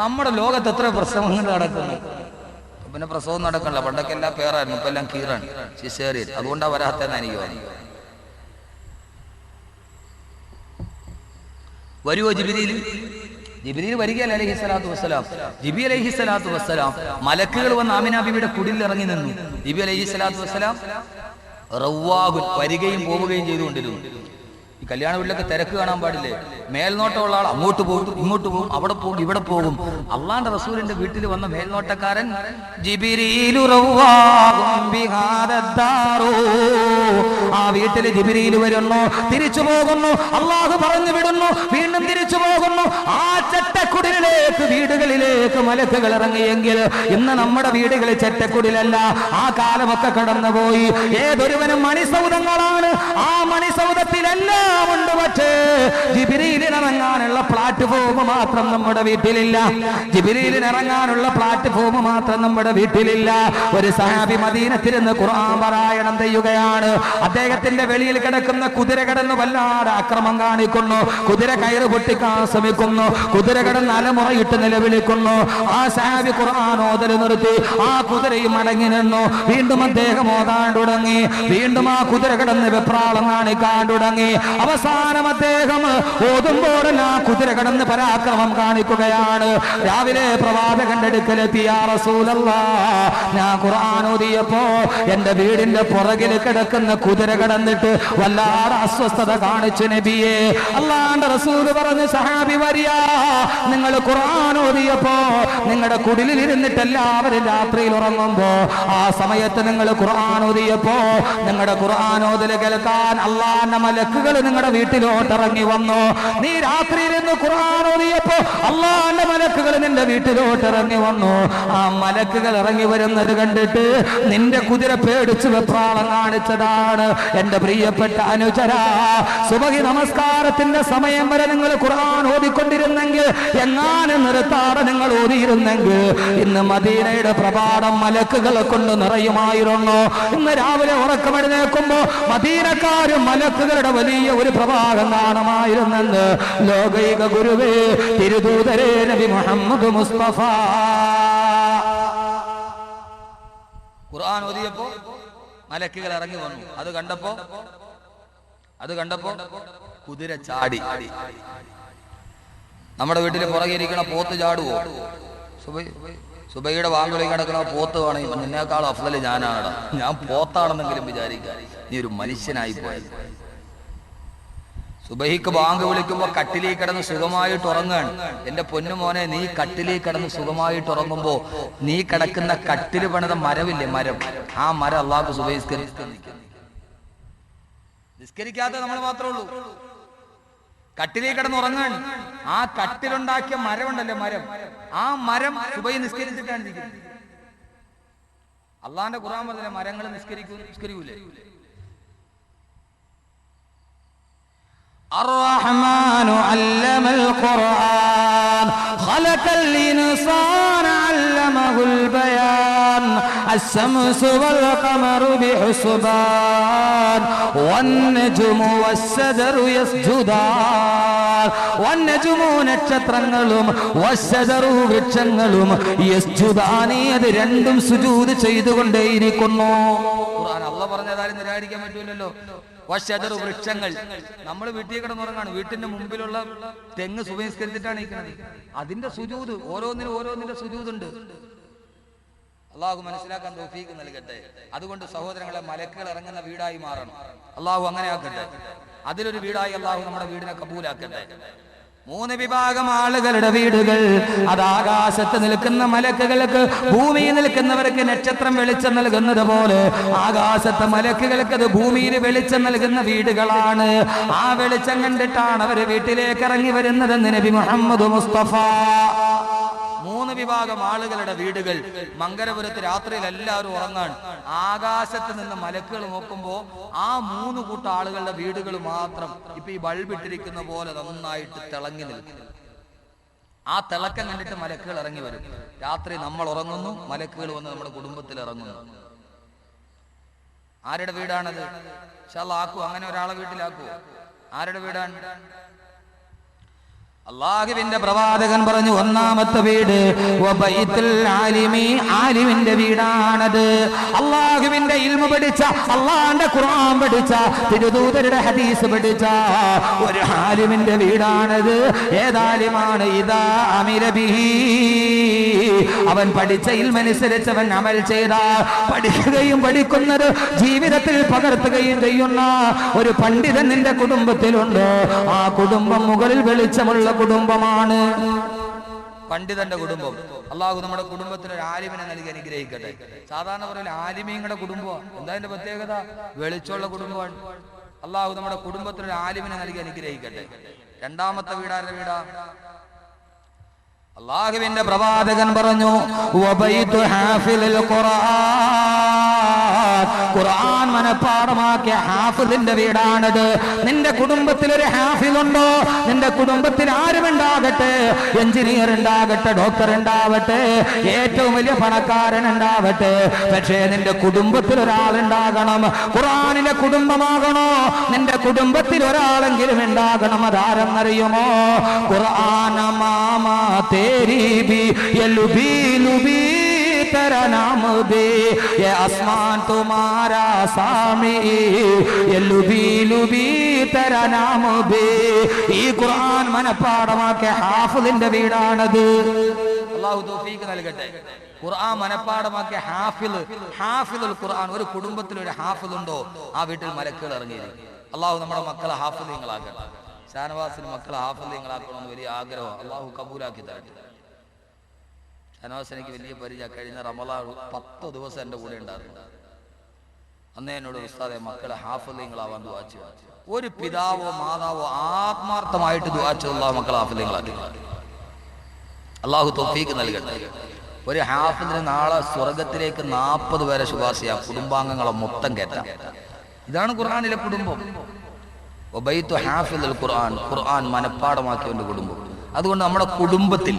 നമ്മുടെ ലോകത്ത് എത്ര പ്രസവങ്ങൾ നടക്കുന്നു. പിന്നെ പ്രസവം നടക്കണില്ല. പണ്ടൊക്കെ എല്ലാം പേരായിരുന്നു, ഇപ്പൊ എല്ലാം കീറാണ്, സിസേറിയൻ. അതുകൊണ്ടാ വരാത്തെന്ന് എനിക്ക് തോന്നി. വരുവോ ജിബ്രീൽ? ജിബ്രീൽ വരികയല്ല അലൈഹിസ്സലാത്തു വസ്സലാം. ജിബി അലൈഹിസ്സലാത്തു വസ്സലാം മലക്കുകൾ വന്ന് ആമിന ബീവിയുടെ കുടിൽ ഇറങ്ങി നിന്നു. ജിബി അലൈഹിസ്സലാത്തു വസ്സലാം റവ്വാഹുൻ വരികയും പോവുകയും ചെയ്തുകൊണ്ടിരുന്നു. ഈ കല്യാണ വീട്ടിലൊക്കെ തിരക്ക് കാണാൻ പാടില്ലേ? മേൽനോട്ടമുള്ള ആൾ അങ്ങോട്ട് പോകും, ഇങ്ങോട്ട് പോകും, അവിടെ പോകും, ഇവിടെ പോകും. അള്ളാന്റെ റസൂലിന്റെ വീട്ടിൽ വന്ന മേൽനോട്ടക്കാരൻ ജിബ്രീലു റവ്വാഹും ബിഹാദദ്ദാറു. ആ വീട്ടിൽ ജിബ്രീൽ വരുന്നു, തിരിച്ചു പോകുന്നു. അള്ളാഹു പറഞ്ഞു വിടുന്നു, വീണ്ടും തിരിച്ചു പോകുന്നു. ആ ചെറ്റക്കുടിലേക്ക്, വീടുകളിലേക്ക് മലക്കുകൾ ഇറങ്ങിയെങ്കിൽ ഇന്ന് നമ്മുടെ വീടുകളിൽ ചെറ്റക്കുടിലല്ല. ആ കാലമൊക്കെ കടന്നുപോയി. ഏതൊരുവനും മണിസൗധങ്ങളാണ്. ആ മണിസൗധത്തിലെല്ലാം ഉണ്ട്. പക്ഷേ ജിബ്രീലിന് ഇറങ്ങാനുള്ള പ്ലാറ്റ്ഫോം മാത്രം നമ്മുടെ വീട്ടിലില്ല. ജിബ്രീലിന് ഇറങ്ങാനുള്ള പ്ലാറ്റ്ഫോം മാത്രം നമ്മുടെ വീട്ടിലില്ല. ഒരു സഹാബി മദീനത്തിരുന്ന് ഖുർആൻ പാരായണം ചെയ്യുകയാണ്. അദ്ദേഹത്തിന്റെ വെളിയിൽ കിടക്കുന്ന കുതിര കിടന്ന് വല്ലാതെ അക്രമം കാണിക്കുന്നു. കുതിര കയറ് പൊട്ടിക്കാൻ ശ്രമിക്കുന്നു. കുതിര കിടന്ന് അലമുറയിട്ട് നിലവിളിക്കുന്നു. ആ സഹാബി ഖുർആൻ ഓതൽ നിർത്തി. ആ കുതിരയും മടങ്ങി നിന്നു. വീണ്ടും അദ്ദേഹം ഓതാൻ തുടങ്ങി. വീണ്ടും ആ കുതിര കിടന്ന് വെപ്രാളം കാണിക്കാൻ തുടങ്ങി. അവസാനം അദ്ദേഹം ഓതുമ്പോഴല്ല കുതിര കടന്ന് പരാക്രമം കാണിക്കുകയാണ്. രാവിലെ പ്രവാചകന്റെ അടുക്കലെത്തി, യാ റസൂലല്ലാഹ്, ഞാൻ ഖുർആൻ ഓതിയപ്പോ എന്റെ വീടിന്റെ പുറകിൽ കിടക്കുന്ന കുതിര കടന്നിട്ട് വല്ലാതെ അസ്വസ്ഥത കാണിച്ചു നബിയെ. അല്ലാഹുവിന്റെ റസൂൽ പറഞ്ഞു, സഹാബി വരിയ, നിങ്ങൾ ഖുർആൻ ഓതിയപ്പോ നിങ്ങളുടെ കുടിലിൽ ഇരുന്നിട്ട് എല്ലാവരും രാത്രിയിൽ ഉറങ്ങുമ്പോ ആ സമയത്ത് നിങ്ങൾ ഖുർആൻ ഓതിയപ്പോ നിങ്ങളുടെ ഖുർആൻ ഓതൽ കേൾക്കാൻ അള്ളാന്റെ മലക്കുകൾ നിങ്ങളുടെ വീട്ടിലോട്ട് ഇറങ്ങി വന്നു. നീ രാത്രിയിൽ നിന്ന് ഖുർആൻ ഓതിയപ്പോ അള്ളാന്റെ മലക്കുകൾ നിന്റെ വീട്ടിലോട്ട് ഇറങ്ങി വന്നു. ആ മലക്കുകൾ ഇറങ്ങി വരുന്നത് കണ്ടിട്ട് നിന്റെ കുതിര പേടിച്ച് വെപ്രാളം കാണിച്ചതാണ്. എന്റെ പ്രിയപ്പെട്ട അനുചരാ, സുബഹി നമസ്കാരത്തിന്റെ സമയം വരെ നിങ്ങൾ ഖുർആൻ ഓതിക്കൊണ്ടിരുന്നെങ്കിൽ, എങ്ങാനും നിർത്താതെ നിങ്ങൾ ഓതിയിരുന്നെങ്കിൽ ഇന്ന് മദീനയുടെ പ്രഭാതം മലക്കുകളെ കൊണ്ട് നിറയുമായിരുന്നു. ഇന്ന് രാവിലെ ഉറക്കമെഴുന്നേൽക്കുമ്പോ മദീനക്കാരും മലക്കുകളുടെ വലിയ ഒരു പ്രഭാതം കാണുമായിരുന്നെന്ന് ലോകൈക ഗുരുവേ തിരുദൂതരേ നബി മുഹമ്മദ് മുസ്തഫ. ഖുർആൻ ഓതിയപ്പോ മലക്കുകൾ ഇറങ്ങി വന്നു. അത് കണ്ടപ്പോ കുതിര ചാടി. നമ്മുടെ വീട്ടിൽ പുറകെ ഇരിക്കണ പോത്ത് ചാടുവോ? സുബൈയുടെ വാങ്കുളി കിടക്കണ പോത്ത് വേണമെങ്കിൽ നിന്നേക്കാൾ അഫ്ളല് ഞാനാണ്. ഞാൻ പോത്താണെന്നെങ്കിലും വിചാരിക്കാൻ. നീ ഒരു മനുഷ്യനായി പോയത്. സുബഹിക്ക് ബാങ്ക് വിളിക്കുമ്പോ കട്ടിലേക്ക് കിടന്ന് സുഖമായിട്ട് ഉറങ്ങാണ്. എന്റെ പൊന്നുമോനെ, നീ കട്ടിലേക്ക് കിടന്ന് സുഖമായിട്ട് ഉറങ്ങുമ്പോ നീ കിടക്കുന്ന കട്ടില് പണിത മരമില്ലേ, മരം, ആ മരം അള്ളാഹു നിസ്കരിക്കാത്ത നമ്മൾ മാത്രമേ ഉള്ളൂ. കട്ടിലേക്ക് കിടന്ന് ഉറങ്ങാൻ ആ കട്ടിലുണ്ടാക്കിയ മരമുണ്ടല്ലോ, മരം, ആ മരം സുബഹി നിസ്കരിച്ചിട്ടാണ് ഇരിക്കുന്നത്. അള്ളാന്റെ ഖുർആൻ പറഞ്ഞില്ലേ മരങ്ങൾ നിസ്കരിക്കൂലേ? الرحمن علم القرآن خلق الإنسان علمه البيان الشمس والقمر بحسبان والنجم والسماء വസ്സജറു യസ്ജുദാൻ വന്നജുമു നക്ഷത്രങ്ങളും വസ്സജറു വൃക്ഷങ്ങളും യസ്ജുദാനി അത് രണ്ടും സുജൂദ് ചെയ്തുകൊണ്ടേയിരിക്കുന്നു. ഖുർആൻ അല്ലാഹ് പറഞ്ഞതാരും നിരാകരിക്കാൻ പറ്റൂലല്ലോ. വസ്സജറു വൃക്ഷങ്ങൾ, നമ്മൾ വീട്ടിൽ കിടന്നുറങ്ങാണ്, വീട്ടിന്റെ മുമ്പിലുള്ള തെങ്ങ് സുബഹിസ്കരിച്ചിട്ടാണ് ഇരിക്കുന്നത്, അതിന്റെ സുജൂദ് ഓരോന്നിന്റെ സുജൂദുണ്ട്. അള്ളാഹു മനസ്സിലാക്കാൻ തൗഫീഖ് നൽകട്ടെ. അതുകൊണ്ട് സഹോദരങ്ങളെ, മലക്കുകൾ ഇറങ്ങുന്ന വീടായി മാറണം. അള്ളാഹു അങ്ങനെ ആക്കട്ടെ. അതിലൊരു വീടായി അള്ളാഹു നമ്മുടെ വീടിനെ കബൂലാക്കട്ടെ. 3 വിഭാഗം ആളുകളുടെ വീടുകൾ, അത് ആകാശത്ത് നിൽക്കുന്ന മലക്കുകൾക്ക്, ഭൂമിയിൽ നിൽക്കുന്നവർക്ക് നക്ഷത്രം വെളിച്ചം നൽകുന്നത് പോലെ ആകാശത്തെ മലക്കുകൾക്ക് അത് ഭൂമിയിൽ വെളിച്ചം നൽകുന്ന വീടുകളാണ്. ആ വെളിച്ചം കണ്ടിട്ടാണ് അവർ വീട്ടിലേക്ക് ഇറങ്ങി വരുന്നതെന്ന് നബി മുഹമ്മദ് മുസ്തഫ. 3 വിഭാഗം ആളുകളുടെ വീടുകൾ. മങ്കരപുരത്ത് രാത്രിയിൽ എല്ലാവരും ഉറങ്ങാൻ, ആകാശത്ത് നിന്ന് മലക്കുകൾ നോക്കുമ്പോൾ ആ 3 കൂട്ടം ആളുകളുടെ വീടുകൾ മാത്രം ഇപ്പൊ ഈ ബൾബിട്ടിരിക്കുന്ന പോലെ നന്നായിട്ട് തിളങ്ങി നിൽക്കും. ആ തിളക്കം കണ്ടിട്ട് മലക്കുകൾ ഇറങ്ങി വരും. രാത്രി നമ്മൾ ഉറങ്ങുന്നു, മലക്കുകൾ വന്ന് നമ്മുടെ കുടുംബത്തിൽ ഇറങ്ങുന്നു. ആരുടെ വീടാണത്? ഇൻഷാ അല്ലാഹ് ആക്കൂ, അങ്ങനെ ഒരാളെ വീട്ടിലാക്കൂ. ആരുടെ വീടാണ്? അള്ളാഹുവിന്റെ പ്രവാചകൻ പറഞ്ഞു, ഒന്നാമത്തെ വീട് വബൈത്തുൽ ആലിമി, ആലിമിന്റെ വീടാണത്. അള്ളാഹുവിന്റെ ഇൽമു പഠിച്ച, അള്ളാഹുവിന്റെ ഖുർആൻ പഠിച്ച, തിരുദൂതരുടെ ഹദീസ് പഠിച്ച ഒരു ആലിമിന്റെ വീടാണത്. ഏതാലിമാണ്? ഇദാ അമില ബിഹി, അവൻ പഠിച്ച ഇൽമനുസരിച്ച് അവൻ അമൽ ചെയ്താൽ, പഠിക്കുകയും പഠിക്കുന്നത് ജീവിതത്തിൽ പകർത്തുകയും ചെയ്യുന്ന ഒരു പണ്ഡിതൻ നിന്റെ കുടുംബത്തിലുണ്ട്. ആ കുടുംബം മുകളിൽ വെളിച്ചമുള്ള കുടുംബമാണ്, പണ്ഡിതന്റെ കുടുംബം. അള്ളാഹു നമ്മുടെ കുടുംബത്തിൽ ഒരു ആലിമിനെ നൽകി അനുഗ്രഹിക്കട്ടെ. സാധാരണ പറയില്ല ആലിമീങ്ങളുടെ കുടുംബം, എന്താ അതിന്റെ പ്രത്യേകത? വെളിച്ചമുള്ള കുടുംബമാണ്. അള്ളാഹു നമ്മുടെ കുടുംബത്തിൽ ഒരു ആലിമിനെ നൽകി അനുഗ്രഹിക്കട്ടെ. രണ്ടാമത്തെ വീടാരുടെ വീടാ? അള്ളാഹുവിന്റെ പ്രവാചകൻ പറഞ്ഞു, വബൈതു ഹാഫിലുൽ ഖുർആൻ, ഖുർആൻ മനപ്പാഠമാക്കിയ ഹാഫിലിന്റെ വീടാണത്. നിന്റെ കുടുംബത്തിൽ ഒരു ഹാഫിലുണ്ടോ? നിന്റെ കുടുംബത്തിൽ ആരുമുണ്ടാകട്ടെ, എഞ്ചിനീയർ ഉണ്ടാകട്ടെ, ഡോക്ടർ ഉണ്ടാവട്ടെ, ഏറ്റവും വലിയ പണക്കാരൻ ഉണ്ടാവട്ടെ, പക്ഷേ നിന്റെ കുടുംബത്തിൽ ഒരാളുണ്ടാകണം. ഖുർആനിലെ കുടുംബമാകണോ? നിന്റെ കുടുംബത്തിൽ ഒരാളെങ്കിലും ഉണ്ടാകണം. അതാരെന്നറിയുമോ? ഖുർആന മാമാ तेरी भी ये लुबी लुबी तेरा नाम दे, ये आसमान तुम्हारा सामी, ये लुबी लुबी तेरा नाम दे. ഈ ഖുർആൻ മനപ്പാഠമാക്കിയ ഹാഫിളിന്റെ വീടാണത്. അല്ലാഹു തൗഫീഖ് നൽകട്ടെ. ഖുർആൻ മനപ്പാഠമാക്കിയ ഹാഫിളുൽ ഖുർആൻ. ഒരു കുടുംബത്തിൽ ഒരു ഹാഫിളുണ്ടോ, ആ വീട്ടിൽ മലക്കുകൾ ഇറങ്ങിയിരിക്കും. അല്ലാഹു നമ്മുടെ മക്കളെ ഹാഫിളീങ്ങളാക്കട്ടെ. ഷാനവാസിന് മക്കളെ ഹാഫിളീങ്ങളാക്കണമെന്ന് വലിയ ആഗ്രഹം. അള്ളാഹു കബൂലാക്കി തരട്ടെ. ഷാനവാസ് എനിക്ക് വലിയ പരിചയം. കഴിഞ്ഞ റമളാൻ 10 ദിവസം എൻ്റെ കൂടെ ഉണ്ടായിരുന്നു. അന്നേ എന്നോട് ഉസ്താദെ മക്കളെ ഹാഫിളീങ്ങളാവാൻ ദുആ ചെയ്യുക. ഒരു പിതാവോ മാതാവോ ആത്മാർത്ഥമായിട്ട് ദുആ ചെയ്തുള്ള മക്കളെ ഹാഫിളീങ്ങളാക്കി. അള്ളാഹു തൗഫീഖ് നൽകട്ടെ. ഒരു ഹാഫിളിന് നാളെ സ്വർഗത്തിലേക്ക് 40 പേരെ ശുപാർശയാ, കുടുംബാംഗങ്ങളെ മൊത്തം കയറ്റാം. ഇതാണ് ഖുർആനിലെ കുടുംബം. വബൈതു ഹാഫിളുൽ ഖുർആൻ, ഖുർആൻ മനപ്പാഠമാക്കിയവന്റെ കുടുംബം. അതുകൊണ്ട് നമ്മുടെ കുടുംബത്തിൽ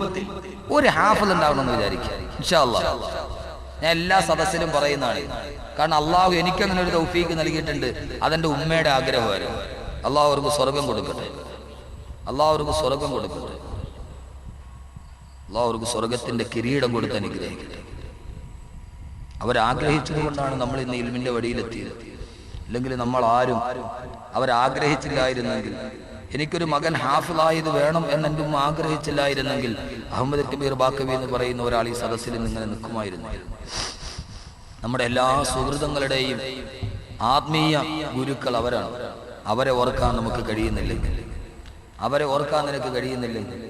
ഒരു ഹാഫിൾ ഉണ്ടാവണമെന്ന് വിചാരിക്കുക. ഇൻഷാ അല്ലാഹ് ഞാൻ എല്ലാ സദസ്സിലും പറയുന്നതാണ്. കാരണം അള്ളാഹു എനിക്കങ്ങനെ ഒരു തൗഫീഖ് നൽകിയിട്ടുണ്ട്. അതെന്റെ ഉമ്മയുടെ ആഗ്രഹമായിരുന്നു. അള്ളാഹു അവർക്ക് സ്വർഗം കൊടുക്കട്ടെ. അള്ളാഹു അവർക്ക് സ്വർഗം കൊടുക്കട്ടെ. അള്ളാഹു അവർക്ക് സ്വർഗത്തിന്റെ കിരീടം കൊടുത്ത് അനുഗ്രഹിക്കട്ടെ. അവരാഗ്രഹിച്ചത് കൊണ്ടാണ് നമ്മൾ ഇന്ന് ഇൽമിന്റെ വഴിയിലെത്തിയത്. അല്ലെങ്കിൽ നമ്മൾ ആരും അവരാഗ്രഹിച്ചില്ലായിരുന്നെങ്കിൽ, എനിക്കൊരു മകൻ ഹാഫിളായത് വേണം എന്ന് എൻ്റെ ഉമ്മ ആഗ്രഹിച്ചില്ലായിരുന്നെങ്കിൽ അഹമ്മദ് കബീർ ബാക്കവി എന്ന് പറയുന്ന ഒരാൾ ഈ സദസ്സിൽ ഇങ്ങനെ നിൽക്കുമായിരുന്നു. നമ്മുടെ എല്ലാ സുഹൃതങ്ങളുടെയും ആത്മീയ ഗുരുക്കൾ അവരാണ്. അവരെ ഓർക്കാൻ നമുക്ക് കഴിയുന്നില്ലെങ്കിൽ, നിനക്ക് കഴിയുന്നില്ലെങ്കിൽ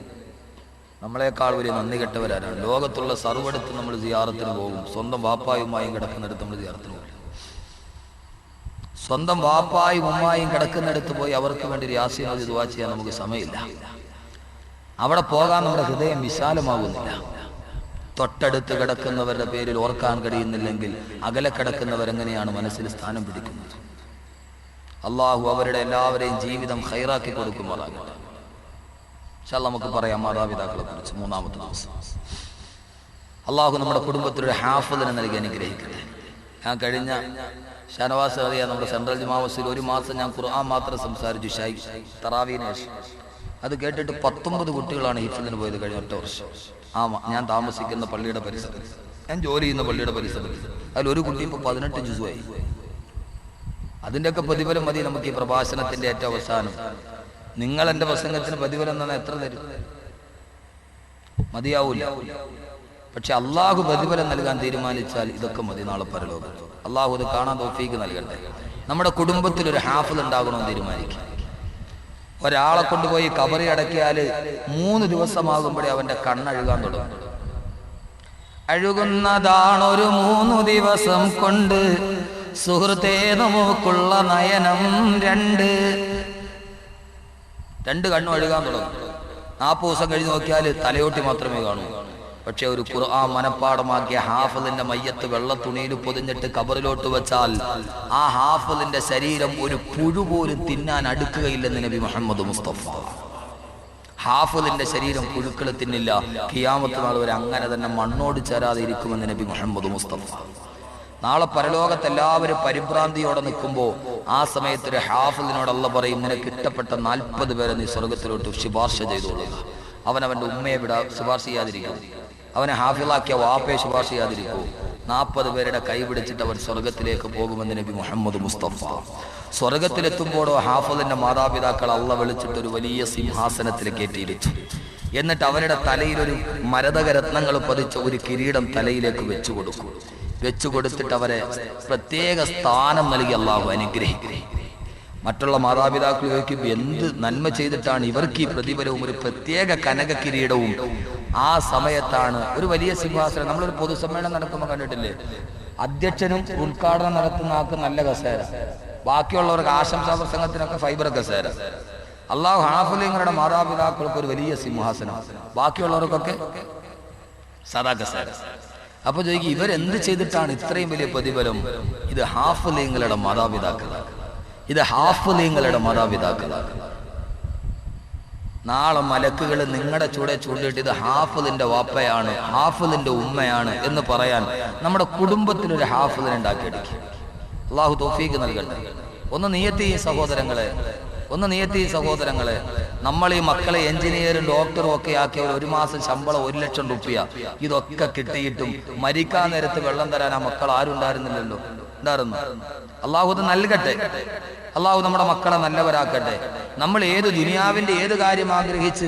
നമ്മളെക്കാൾ വലിയ നന്ദി കെട്ടവരാണ്. ലോകത്തുള്ള സർവ്വടത്ത് നമ്മൾ സിയാറത്തിന് പോകും. സ്വന്തം വാപ്പായുമായും കിടക്കുന്നിടത്ത് നമ്മൾ സിയാറത്തിന് പോകും. സ്വന്തം വാപ്പായും ഉമ്മായും കിടക്കുന്നിടത്ത് പോയി അവർക്ക് വേണ്ടി യാസീൻ ഓതി ദുആ ചെയ്യാൻ നമുക്ക് സമയമില്ല. അവിടെ പോകാൻ നമ്മുടെ ഹൃദയം വിശാലമാകുന്നില്ല. തൊട്ടടുത്ത് കിടക്കുന്നവരുടെ പേരിൽ ഓർക്കാൻ കഴിയുന്നില്ലെങ്കിൽ അകലെ കിടക്കുന്നവരെങ്ങനെയാണ് മനസ്സിൽ സ്ഥാനം പിടിക്കുന്നത്? അള്ളാഹു അവരുടെ എല്ലാവരെയും ജീവിതം ഖൈറാക്കി കൊടുക്കുമാറാകട്ടെ. ഇൻഷാ അല്ലാഹ് നമുക്ക് പറയാം മാതാപിതാക്കളെ കുറിച്ച്. 3-ാമത്തെ ദിവസം അള്ളാഹു നമ്മുടെ കുടുംബത്തിലൊരു ഹാഫിളിനെ നൽകി അനുഗ്രഹിക്കട്ടെ. ഞാൻ കഴിഞ്ഞ ഷാനവാസ് അറിയാം, നമ്മുടെ സെൻട്രൽ ജുമാ മസ്ജിദിൽ ഒരു മാസം ഞാൻ ഖുർആൻ മാത്രം സംസാരിച്ചു തറാവീന് ശേഷം. അത് കേട്ടിട്ട് 19 കുട്ടികളാണ് ഹിഫ്ളിന് പോയത് കഴിഞ്ഞ ഒറ്റ വർഷം. ഞാൻ താമസിക്കുന്ന പള്ളിയുടെ പരിസരത്ത്, ഞാൻ ജോലി ചെയ്യുന്ന പള്ളിയുടെ പരിസരത്ത്. അതിലൊരു കുട്ടി ഇപ്പോൾ 18 ജുസുമായി. അതിൻ്റെയൊക്കെ പ്രതിഫലം മതി നമുക്ക് ഈ പ്രഭാഷണത്തിൻ്റെ ഏറ്റവും അവസാനം. നിങ്ങൾ എൻ്റെ പ്രസംഗത്തിന് പ്രതിഫലം തന്നെ എത്ര തരും? മതിയാവൂല. പക്ഷെ അള്ളാഹു പ്രതിഫലം നൽകാൻ തീരുമാനിച്ചാൽ ഇതൊക്കെ മതി നാളെ പരലോകത്ത്. അള്ളാഹു ഇത് കാണാൻ തൗഫീക്ക് നൽകട്ടെ. നമ്മുടെ കുടുംബത്തിൽ ഒരു ഹാഫിൾ ഉണ്ടാകണമെന്ന് തീരുമാനിക്കും. ഒരാളെ കൊണ്ടുപോയി കബറി അടക്കിയാൽ 3 ദിവസമാകുമ്പോഴേ അവൻ്റെ കണ്ണഴുകാൻ തുടങ്ങും. അഴുകുന്നതാണൊരു 3 ദിവസം കൊണ്ട് സുഹൃത്തേ നമുക്കുള്ള നയനം രണ്ട് കണ്ണും അഴുകാൻ തുടങ്ങും. 40 ദിവസം കഴിഞ്ഞ് നോക്കിയാൽ തലയോട്ടി മാത്രമേ കാണൂ. പക്ഷെ ഒരു ഖുർആൻ മനപ്പാടമാക്കിയ ഹാഫിളിന്റെ മയ്യത്ത് വെള്ളത്തുണിയിൽ പൊതിഞ്ഞിട്ട് കബറിലോട്ട് വെച്ചാൽ ആ ഹാഫിളിന്റെ ശരീരം ഒരു പുഴു പോലും തിന്നാൻ അടുക്കുകയില്ലെന്ന് നബി മുഹമ്മദ് മുസ്തഫ. ഹാഫിളിന്റെ ശരീരം പുഴുക്കൾ തിന്നില്ല, ഖിയാമത്ത് നാൾ വരെ അങ്ങനെ തന്നെ മണ്ണോട് ചേരാതെ ഇരിക്കുമെന്ന് നബി മുഹമ്മദ് മുസ്തഫ. നാളെ പരലോകത്ത് എല്ലാവരും പരിഭ്രാന്തിയോടെ നിൽക്കുമ്പോൾ ആ സമയത്ത് ഒരു ഹാഫിളിനോട് അല്ലാഹ് പറയും, നിനക്ക് ഇഷ്ടപ്പെട്ട 40 പേരെ നീ സ്വർഗത്തിലോട്ട് ശുപാർശ ചെയ്തോളുക. അവനവൻ്റെ ഉമ്മയെ ശുപാർശ ചെയ്യാതിരിക്കും, അവനെ ഹാഫിളാക്കിയ വാപ്പയെ ശുപാർശ ചെയ്യാതിരിക്കൂ. 40 പേരുടെ കൈ പിടിച്ചിട്ട് അവൻ സ്വർഗത്തിലേക്ക് പോകുമെന്ന് നബി മുഹമ്മദ് മുസ്തഫ. സ്വർഗത്തിലെത്തുമ്പോഴോ ഹാഫിളിന്റെ മാതാപിതാക്കൾ അല്ലാഹ് വിളിച്ചിട്ട് ഒരു വലിയ സിംഹാസനത്തിൽ കയറ്റിയിരിച്ചു. എന്നിട്ട് അവരുടെ തലയിലൊരു മരതകരത്നങ്ങൾ പതിച്ച ഒരു കിരീടം തലയിലേക്ക് വെച്ചു കൊടുക്കും. വെച്ചു കൊടുത്തിട്ട് അവരെ പ്രത്യേക സ്ഥാനം നൽകി അല്ലാഹു അനുഗ്രഹിക്കും. മറ്റുള്ള മാതാപിതാക്കൾ ചോദിക്കും, എന്ത് നന്മ ചെയ്തിട്ടാണ് ഇവർക്ക് ഈ പ്രതിഫലവും ഒരു പ്രത്യേക കനക കിരീടവും? ആ സമയത്താണ് ഒരു വലിയ സിംഹാസനം. നമ്മളൊരു പൊതുസമ്മേളനം നടക്കുമ്പോൾ കണ്ടിട്ടില്ലേ, അധ്യക്ഷനും ഉദ്ഘാടനം നടത്തുന്ന ആൾക്ക് നല്ല കസേര, ബാക്കിയുള്ളവർക്ക് ആശംസാ പ്രസംഗത്തിനൊക്കെ ഫൈബർ കസേര. അല്ലാഹു ഹാഫിളുകളുടെ മാതാപിതാക്കൾക്ക് ഒരു വലിയ സിംഹാസനം, ബാക്കിയുള്ളവർക്കൊക്കെ സദാ കസേര. അപ്പൊ ചോദിക്കും, ഇവരെന്ത് ചെയ്തിട്ടാണ് ഇത്രയും വലിയ പ്രതിഫലം? ഇത് ഹാഫിളുകളുടെ മാതാപിതാക്കളാണ്, ഇത് ഹാഫിളുകളുടെ മാതാപിതാക്കളാണ്. നാളെ മലക്കുകൾ നിങ്ങളുടെ ചൂണ്ടിട്ട് ഇത് ഹാഫിളിന്റെ വാപ്പയാണ്, ഹാഫിളിന്റെ ഉമ്മയാണ് എന്ന് പറയാൻ നമ്മുടെ കുടുംബത്തിലൊരു ഹാഫിളിനെ ഉണ്ടാക്കിയെടുക്കും. അള്ളാഹു തൗഫീഖ് നൽകട്ടെ. ഒന്ന് നിയത്തി സഹോദരങ്ങളെ, നമ്മൾ ഈ മക്കളെ എഞ്ചിനീയറും ഡോക്ടറും ഒക്കെ ആക്കിയവർ 1 മാസം ശമ്പളം 1 ലക്ഷം രൂപ ഇതൊക്കെ കിട്ടിയിട്ടും മരിക്കാൻ നേരത്ത് വെള്ളം തരാൻ ആ മക്കൾ ആരും ഉണ്ടായിരുന്നില്ലല്ലോ. ഉണ്ടായിരുന്നു. അള്ളാഹു അത് നൽകട്ടെ. അള്ളാഹു നമ്മുടെ മക്കളെ നല്ലവരാക്കട്ടെ. നമ്മൾ ഏത് ദുനിയാവിന്റെ ഏത് കാര്യം ആഗ്രഹിച്ച്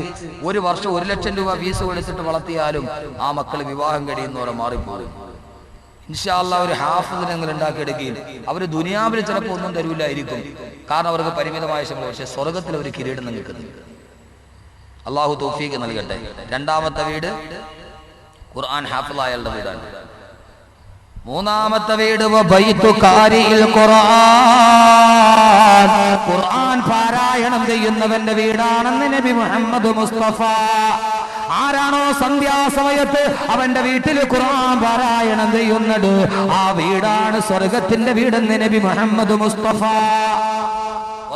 1 വർഷം 1 ലക്ഷം രൂപ ഫീസ് കൊടുത്തിട്ട് വളർത്തിയാലും ആ മക്കൾ വിവാഹം കഴിയുന്നവരെ മാറിപ്പോകും. ഇൻഷാ അല്ലാഹ് ഒരു ഹാഫിളിനെ നിങ്ങൾ ഉണ്ടാക്കിയെടുക്കുകയും അവർ ദുനിയാവിൽ ചിലപ്പോൾ ഒന്നും തരൂലായിരിക്കും, കാരണം അവർക്ക് പരിമിതമായ ശമ്പളം. പക്ഷെ സ്വർഗത്തിൽ അവർ കിരീടം നിൽക്കുന്നുണ്ട്. അള്ളാഹു തൗഫീഖ് നൽകട്ടെ. 2ാമത്തെ വീട് ഖുർആൻ ഹാഫിളായവരുടെ വീടാണ്. 3ാമത്തെ വീട് ഖുർആൻ പാരായണം ചെയ്യുന്നവന്റെ വീടാണെന്ന് നബി മുഹമ്മദ് മുസ്തഫ. ആരാണോ സന്ധ്യാസമയത്ത് അവന്റെ വീട്ടിൽ ഖുർആൻ പാരായണം ചെയ്യുന്നത്, ആ വീടാണ് സ്വർഗത്തിന്റെ വീടെന്ന് നബി മുഹമ്മദ് മുസ്തഫ.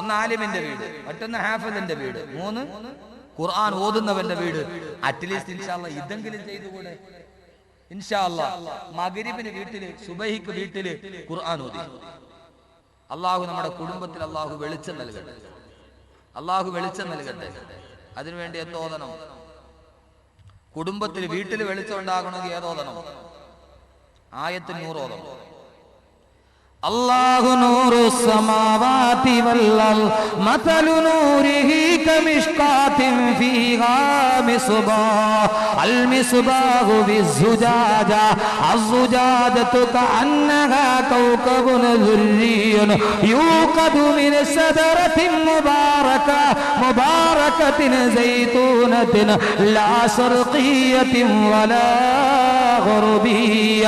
1 ആലിമിന്റെ വീട്, മറ്റൊന്ന് ഹാഫിളിന്റെ വീട്, 3 ഖുർആൻ ഓതുന്നവന്റെ വീട്. അറ്റ്ലീസ്റ്റ് ഇൻഷാ അല്ലാഹ് ഇതെങ്കിലും ചെയ്തുകൂടെ? ഇൻഷാ അല്ലാഹ് മഗ്രിബിന് വീട്ടില്, സുബഹിക്ക് വീട്ടില് ഖുർആൻ ഓതി. അള്ളാഹു നമ്മുടെ കുടുംബത്തിൽ അള്ളാഹു വെളിച്ചം നൽകട്ടെ. അതിനുവേണ്ടി എന്തോതണം? കുടുംബത്തിൽ വീട്ടിൽ വെളിച്ചം ഉണ്ടാകണമെങ്കിൽ ഏതോതണം? ആയത്ത് 100 ഓതണം. അല്ലാഹു നൂറു സമാവാതി വൽ മതലു നൂരിഹി കമിഷ്കാതിൻ ഫീഹാ മിസ്ബാഹ് അൽ മിസ്ബാഹു ബിസ്സുജാജ അസ്സുജാജതു കഅന്നഹാ കൗകബുൻ ദുർരിയ്യുൻ യൂഖദു മിൻ സദറത്തിൻ മുബാറകത്തിൻ സൈതൂനത്തിൻ ലാ ശർഖിയ്യത്തിൻ വലാ ഗർബിയ്യ.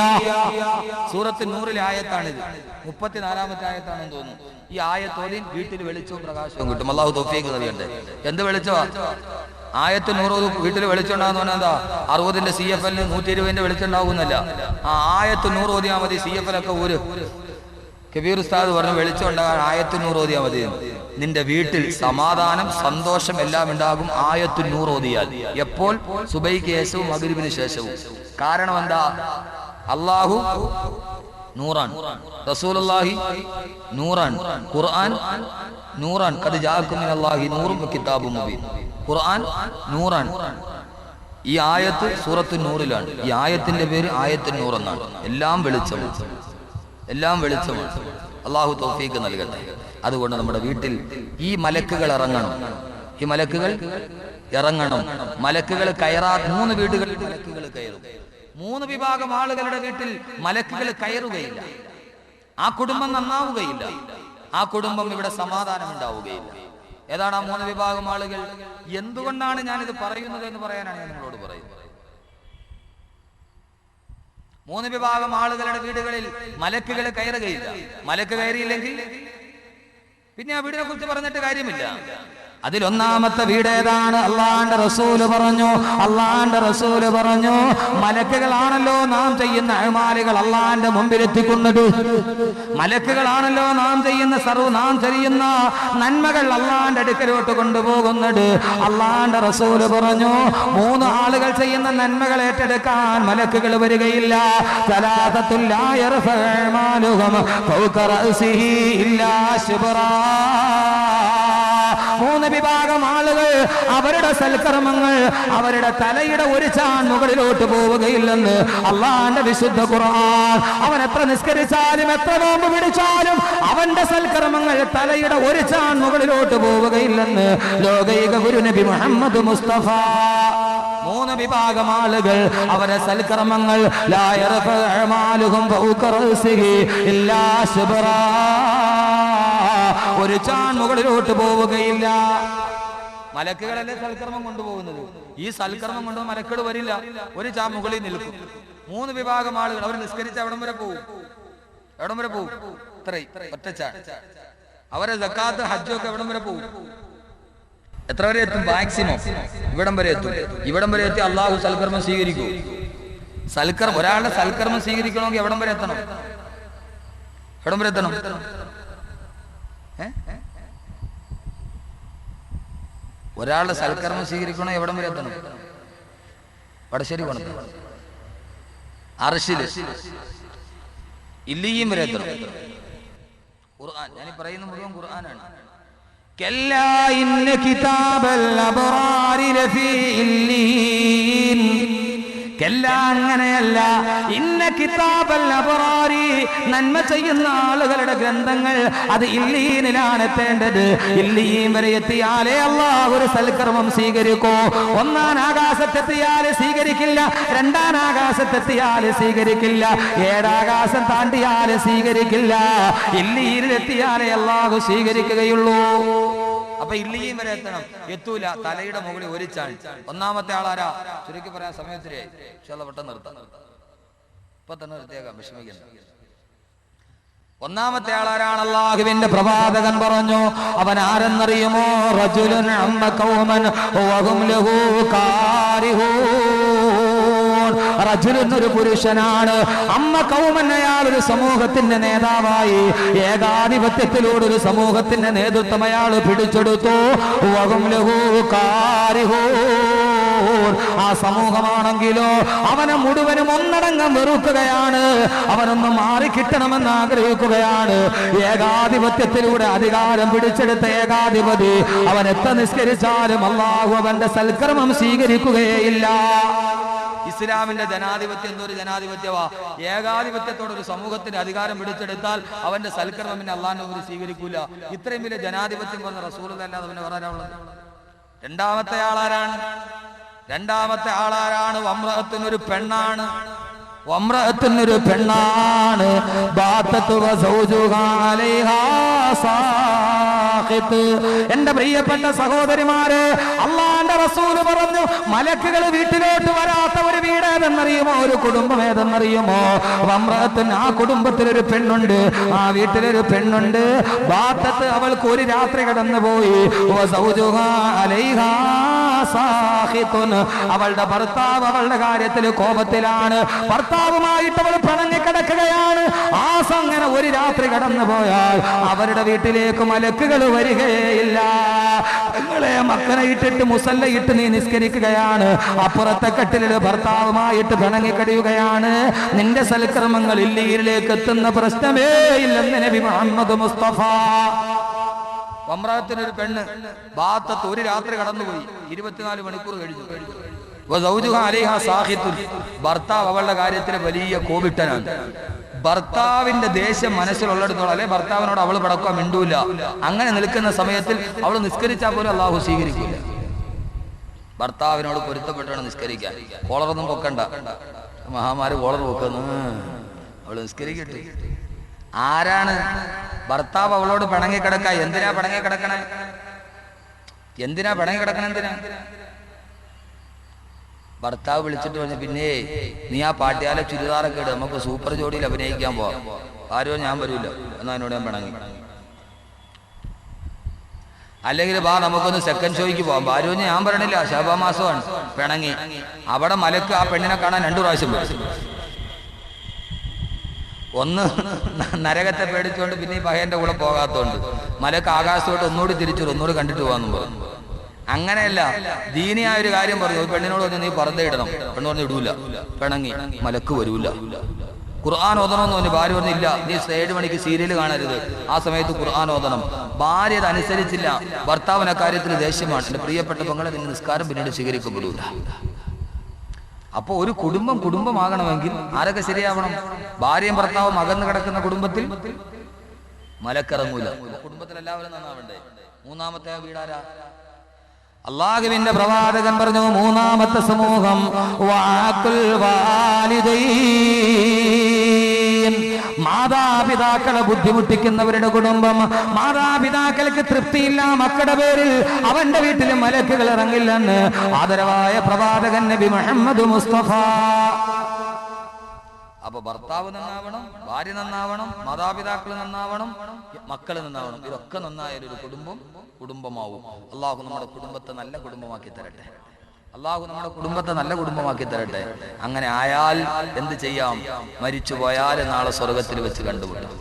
സൂറത്തുൽ നൂറിലെ ആയത്താണിത്. 34ാമത്തെ ആയത്താണെന്ന് തോന്നുന്നു. ഈ ആയത്തോടെ വീട്ടിൽ വെളിച്ചവും പ്രകാശവും കിട്ടും. അല്ലാഹു തൗഫീഖ് നൽകട്ടെ. എന്ത് വെളിച്ചമാ? ആയത്ത് 100 വീട്ടിൽ വെളിച്ചം ഉണ്ടാകുന്ന പറഞ്ഞാൽ എന്താ? 60ന്റെ CFL 120ന്റെ വെളിച്ചം ഉണ്ടാകുന്നല്ല. ആ ആയത്ത് 100 ഓതിയാൽ മതി. CFL ഒക്കെ ഒരു കബീർ ഉസ്താദ് പറഞ്ഞു, വെളിച്ചം ഉണ്ടാകാൻ ആയത്ത് 100 ഓതിയാൽ മതി. നിന്റെ വീട്ടിൽ സമാധാനം, സന്തോഷം എല്ലാം ഉണ്ടാകും ആയത്ത് 100 ഓതിയാൽ. എപ്പോൾ? സുബഹിക്ക് ശേഷവും മഗ്രിബിന് ശേഷവും. കാരണം എന്താ? അള്ളാഹു നൂറാൻ, റസൂലുള്ളാഹി നൂറാൻ, ഖുർആൻ നൂറാൻ, ഖദ് ജാഅക്കും മിനല്ലാഹി നൂറും വകിതാബും മുബീൻ. ഖുർആൻ നൂറാൻ. ഈ ആയത്ത് സൂറത്തു നൂറിലാണ്. ഈ ആയത്തിന്റെ പേര് ആയത്തുൻ നൂർ എന്നാണ്. എല്ലാം വെളിച്ചമാണ്, എല്ലാം വെളിച്ചമാണ്. അള്ളാഹു തൗഫീഖ് നൽകട്ടെ. അതുകൊണ്ട് നമ്മുടെ വീട്ടിൽ ഈ മലക്കുകൾ ഇറങ്ങണം, ഈ മലക്കുകൾ ഇറങ്ങണം. മലക്കുകൾ കയറാ 3 വീടുകളിൽ മലക്കുകൾ കയറും. 3 വിഭാഗം ആളുകളുടെ വീട്ടിൽ മലക്കുകൾ കയറുകയില്ല. ആ കുടുംബം നന്നാവുകയില്ല, ആ കുടുംബം ഇവിടെ സമാധാനം ഉണ്ടാവുകയില്ല. ഏതാണ് ആ 3 വിഭാഗം ആളുകൾ? എന്തുകൊണ്ടാണ് ഞാനിത് പറയുന്നത് എന്ന് പറയാനാണ് ഞാൻ നിങ്ങളോട് പറയുന്നത്. 3 വിഭാഗം ആളുകളുടെ വീടുകളിൽ മലക്കുകൾ കയറുകയില്ല. മലക്ക് കയറിയില്ലെങ്കിൽ പിന്നെ ആ വീടിനെ കുറിച്ച് പറഞ്ഞിട്ട് കാര്യമില്ല. അതിലൊന്നാമത്തെ വീട് ഏതാണ്? അള്ളാന്റെ റസൂല് പറഞ്ഞു, അള്ളാന്റെ റസൂല് പറഞ്ഞു, മലക്കുകളാണല്ലോ നാം ചെയ്യുന്ന അഅ്മാലുകൾ അള്ളാന്റെ മുമ്പിൽ എത്തിക്കുന്നത്. മലക്കുകളാണല്ലോ നാം ചെയ്യുന്ന നന്മകൾ അള്ളാന്റെ അടുക്കലോട്ട് കൊണ്ടുപോകുന്നത്. അള്ളാന്റെ റസൂല് പറഞ്ഞു, 3 ആളുകൾ ചെയ്യുന്ന നന്മകൾ ഏറ്റെടുക്കാൻ മലക്കുകൾ വരികയില്ല. സലാസത്തുൽ ലാ യർഫഉ അഅ്മാലുഹും ഫൗക റഅസിഹി ഇല്ലാ ശുബ്റാ. 3 വിഭാഗം ആളുകൾ അവരുടെ സൽക്കർമ്മങ്ങൾ അവരുടെ തലയുടെ ഒരു ചാൺ മുകളിലോട്ട് പോവുകയില്ലെന്ന് അള്ളാന്റെ വിശുദ്ധ ഖുർആൻ. അവൻ എത്ര നിസ്കരിച്ചാലും എത്ര നോമ്പ് പിടിച്ചാലും അവന്റെ സൽക്കർമ്മങ്ങൾ തലയുടെ ഒരു ചാൺ മുകളിലോട്ട് പോവുകയില്ലെന്ന് ലോകൈക ഗുരു നബി മുഹമ്മദ് മുസ്തഫ. 3 വിഭാഗം ആളുകൾ അവരുടെ സൽക്കർമ്മങ്ങൾ ലാ യർഫഉ അഅ്മാലുഹും ഫൗക റഅസിഹി ഇല്ലാ ശുബ്റാ, ഒരു ചാൺ മുകളിലോട്ട് പോവുകയില്ല. മലക്കുകളല്ലേ സൽക്കർമ്മം കൊണ്ടുപോകുന്നത്. ഈ സൽക്കർമ്മം കൊണ്ടുപോകുന്ന മലക്കുകൾ വരില്ല, ഒരു ചാൺ മുകളിൽ നിൽക്കും. 3 വിഭാഗം ആളുകൾ അവർ നിസ്കരിച്ച് എവിടം വരെ പോകും? എവിടം വരെ പോകും? ഒറ്റ ചാൺ. അവരെ സക്കാത്ത് ഹജ്ജൊക്കെ എവിടം വരെ പോകും? എത്ര വരെ എത്തും? മാക്സിമം ഇവിടം വരെ എത്തും. ഇവിടം വരെ എത്തി അള്ളാഹു സൽക്കർമ്മം സ്വീകരിക്കൂ. ഒരാളുടെ സൽക്കർമ്മം സ്വീകരിക്കണമെങ്കിൽ എവിടം വരെ എത്തണം? എവിടം വരെ എത്തണം? ഒരാളുടെ സൽക്കർമ്മം സ്വീകരിക്കണോ എവിടം വരെ എത്തണം? വടശ്ശേരി പോണം, അർശില് ഇല്ലിയും വരെ എത്തണം. ഖുർആൻ, ഞാൻ പറയുന്ന മുഴുവൻ ഖുർആനാണ്. കല്ലാ ഇന്ന കിതാബൽ അബ്റാരി ലഫീ ഇല്ലീൻ. അങ്ങനെയല്ല. ഇന്ന കിതാബൽ അബ്റാരി, നന്മ ചെയ്യുന്ന ആളുകളുടെ ഗ്രന്ഥങ്ങൾ അത് ഇല്ലീനിലാണ് എത്തേണ്ടത്. ഇല്ലീൻ വരെ എത്തിയാലേ അല്ലാഹു ഒരു സൽക്കർമ്മം സ്വീകരിക്കൂ. 1-ാം ആകാശത്തെത്തിയാൽ സ്വീകരിക്കില്ല, 2-ാം ആകാശത്തെത്തിയാൽ സ്വീകരിക്കില്ല, 7 ആകാശം താണ്ടിയാൽ സ്വീകരിക്കില്ല. ഇല്ലീനിൽ എത്തിയാലേ അല്ലാഹു സ്വീകരിക്കുകയുള്ളൂ. അപ്പൊ ഇല്ലീൻ വരെ എത്തണം. എത്തൂല, തലയുടെ മുകളിൽ ഒരു ചാൺ. 1-ാമത്തെ ആളാരാ? ചുരുക്കി പറയാൻ സമയത്തിനായി, പെട്ടെന്ന് നിർത്താം. ഇപ്പൊ തന്നെ നിർത്തിയേക്കാം, വിഷമിക്കണ്ട. 1-ാമത്തെ ആളാരാണ്? അല്ലാഹുവിന്റെ പ്രവാചകൻ പറഞ്ഞു, അവൻ ആരെന്നറിയുമോ? റജുലുൻ അമ്മ ഖൗമൻ വഹും ലഹു കാരിഹൂൻ. റജുലുൻ ഒരു പുരുഷനാണ്. അമ്മ ഖൗമൻ, അയാൾ ഒരു സമൂഹത്തിന്റെ നേതാവായി, ഏകാധിപത്യത്തിലൂടെ ഒരു സമൂഹത്തിന്റെ നേതൃത്വം അയാൾ പിടിച്ചെടുത്തു. വഹും ലഹു കാരിഹൂൻ. ആ സമൂഹമാണെങ്കിലോ അവനെ മുഴുവനും ഒന്നടങ്കം വെറുക്കുകയാണ്, അവനൊന്ന് മാറിക്കിട്ടണമെന്ന് ആഗ്രഹിക്കുകയാണ്. ഏകാധിപത്യത്തിലൂടെ അധികാരം പിടിച്ചെടുത്ത ഏകാധിപതി അവൻ എത്ര നിസ്കരിച്ചാലും അല്ലാഹു അവന്റെ സൽക്കർമ്മം സ്വീകരിക്കുകയില്ല. ഇസ്ലാമിന്റെ ജനാധിപത്യം എന്തൊരു ജനാധിപത്യവാ! ഏകാധിപത്യത്തോടെ ഒരു സമൂഹത്തിന്റെ അധികാരം പിടിച്ചെടുത്താൽ അവന്റെ സൽക്കർമ്മം പിന്നെ അള്ളാഹുവിനെ ഒരു സ്വീകരിക്കൂല. ഇത്രയും വലിയ ജനാധിപത്യം പറഞ്ഞ റസൂലുള്ളാഹി അവനെ പറയാനുള്ളത്. 2-ാമത്തെ ആളാരാണ്? 2-ാമത്തെ ആളാരാണ്? വമ്രഅത്തുനൊരു പെണ്ണാണ്. വമ്രഅത്തുനൊരു പെണ്ണാണ്. ബാത്തതു വസൗജുഹാ അലൈഹാ സാഖിത്. എന്റെ പ്രിയപ്പെട്ട സഹോദരിമാരെ, അല്ലാഹുവിന്റെ റസൂൽ പറഞ്ഞു, മലക്കുകൾ വീട്ടിലോട്ട് വരാത്ത ഒരു വീട് ഏതെന്നറിയുമോ? ഒരു കുടുംബം ഏതെന്നറിയുമോ? വമ്രഅത്തുൻ, ആ കുടുംബത്തിലൊരു പെണ്ണുണ്ട്, ആ വീട്ടിലൊരു പെണ്ണുണ്ട്. ബാത്തത്ത്, അവൾക്ക് ഒരു രാത്രി കടന്നുപോയി. വസൗജുഹാ അലൈഹാ സാഖിതുൻ. അവളുടെ ഭർത്താവ് അവളുടെ കാര്യത്തിൽ കോപത്തിലാണ്. ഭർത്താവുമായിട്ട് അവൾ പിണങ്ങി കിടക്കുകയാണ്. അങ്ങനെ ഒരു രാത്രി കടന്നു പോയാൽ അവരുടെ വീട്ടിലേക്ക് മലക്കുകൾ വരികയില്ല. നിങ്ങളെ മക്കളെ ഇട്ടിട്ട് മുസല്ലയിട്ട് നീ നിസ്കരിക്കുകയാണ്. അപ്പുറത്തെ കട്ടിലിൽ ഭർത്താവുമായിട്ട് പിണങ്ങി കഴിയുകയാണ്. നിന്റെ സൽക്കർമ്മങ്ങൾ ഇല്ലീരിലേക്ക് എത്തുന്ന പ്രശ്നമേ ഇല്ലെന്ന് നബി മുഹമ്മദ് മുസ്തഫ. വമ്രാത്തിനൊരു പെണ്ണ് ബാത്തത്ത് ഒരു രാത്രി കടന്നുപോയി, 24 മണിക്കൂർ കഴിഞ്ഞു. ഭർത്താവ് അവളുടെ കാര്യത്തിൽ വലിയ കോപിട്ടനാണ്. ഭർത്താവിന്റെ ദേഷ്യം മനസ്സിലുള്ളിടത്തോളം അല്ലെ ഭർത്താവിനോട് അവൾ പടക്കുക മിണ്ടൂല. അങ്ങനെ നിൽക്കുന്ന സമയത്തിൽ അവൾ നിസ്കരിച്ചാൽ പോലും അള്ളാഹു സ്വീകരിക്കില്ല. ഭർത്താവിനോട് പൊരുത്തപ്പെട്ടാണ് നിസ്കരിക്കാൻ. കോളറൊന്നും പൊക്കണ്ട, മഹാമാര് കോളർ പൊക്കുന്നു, അവള് നിസ്കരിക്കട്ടെ. ആരാണ് ഭർത്താവ് അവളോട് പിണങ്ങി കിടക്ക? എന്തിനാ പിണങ്ങി കിടക്കണേ? എന്തിനാ പിണങ്ങി കിടക്കണേ? എന്തിനാ? ഭർത്താവ് വിളിച്ചിട്ട് പറഞ്ഞു, പിന്നെ നീ ആ പാട്ടിയാലെ ചുരിദാറൊക്കെ ഇട്, നമുക്ക് സൂപ്പർ ജോഡിയിൽ അഭിനയിക്കാൻ പോവാം. ആരോ ഞാൻ വരൂല എന്നാ എന്നോട് ഞാൻ പിണങ്ങി. അല്ലെങ്കിൽ വാ നമുക്കൊന്ന് സെക്കൻഡ് ഷോയ്ക്ക് പോവാം. ഭാര്യ ഞാൻ പറയണില്ല, ശാപമാസമാണ്. പിണങ്ങി. അവിടെ മലക്ക് ആ പെണ്ണിനെ കാണാൻ 2 പ്രാവശ്യം പോയി. ഒന്ന് നരകത്തെ പേടിച്ചുകൊണ്ട് പിന്നെ ഈ പഹയന്റെ കൂടെ പോകാത്തതുകൊണ്ട്. മലക്ക് ആകാശത്തോട്ട് ഒന്നുകൂടി തിരിച്ചു ഒന്നുകൂടി കണ്ടിട്ട് പോകാമെന്നും പറഞ്ഞു. അങ്ങനെയല്ല, ദീനിയായ ഒരു കാര്യം പറഞ്ഞു. പെണ്ണിനോട് പറഞ്ഞു നീ പറഞ്ഞേ ഇടണം. പെണ്ണ് പറഞ്ഞു ഇടൂല, പിണങ്ങി. മലക്ക് വരൂല. ഖുർആൻ ഓതണമെന്ന് പറഞ്ഞു. ഭാര്യ പറഞ്ഞില്ല, നീ 7 മണിക്ക് സീരിയൽ കാണരുത്, ആ സമയത്ത് ഖുർആൻ ഓതണം. ഭാര്യ അത് അനുസരിച്ചില്ല. ഭർത്താവിന് അക്കാര്യത്തിൽ ദേഷ്യമാണ്. എന്റെ പ്രിയപ്പെട്ട പെങ്ങളെ, നിങ്ങൾ നിസ്കാരം പിന്നീട് സ്വീകരിക്കപ്പെടൂല. അപ്പൊ ഒരു കുടുംബം കുടുംബമാകണമെങ്കിൽ ആരൊക്കെ ശരിയാവണം? ഭാര്യയും ഭർത്താവും അകന്നു കിടക്കുന്ന കുടുംബത്തിൽ മലക്കിറങ്ങൂല. കുടുംബത്തിൽ എല്ലാവരും നന്നാവണ്ടേ? 3ാമത്തെ വീടാരാ? അല്ലാഹുവിന്റെ പ്രവാചകൻ പറഞ്ഞു, 3ാമത്തെ സമൂഹം വഅഖുൽ വാലിദൈൻ. മാതാപിതാക്കളെ ബുദ്ധിമുട്ടിക്കുന്നവരുടെ കുടുംബം. മാതാപിതാക്കൾക്ക് തൃപ്തിയില്ല മക്കളുടെ പേരിൽ, അവന്റെ വീട്ടിൽ മലക്കുകൾ ഇറങ്ങില്ലെന്ന് ആദരവായ പ്രവാചകൻ നബി മുഹമ്മദ് മുസ്തഫ. അപ്പൊ ഭർത്താവ് നന്നാവണം, ഭാര്യ നന്നാവണം, മാതാപിതാക്കൾ നന്നാവണം, മക്കൾ നന്നാവണം. ഇതൊക്കെ നന്നായാലും ഒരു കുടുംബം കുടുംബമാവും. അള്ളാഹു നമ്മുടെ കുടുംബത്തെ നല്ല കുടുംബമാക്കി തരട്ടെ. അള്ളാഹു നമ്മുടെ കുടുംബത്തെ നല്ല കുടുംബമാക്കി തരട്ടെ. അങ്ങനെ ആയാൽ എന്ത് ചെയ്യാം? മരിച്ചു പോയാൽ നാളെ സ്വർഗത്തിൽ വെച്ച് കണ്ടുമുട്ടും.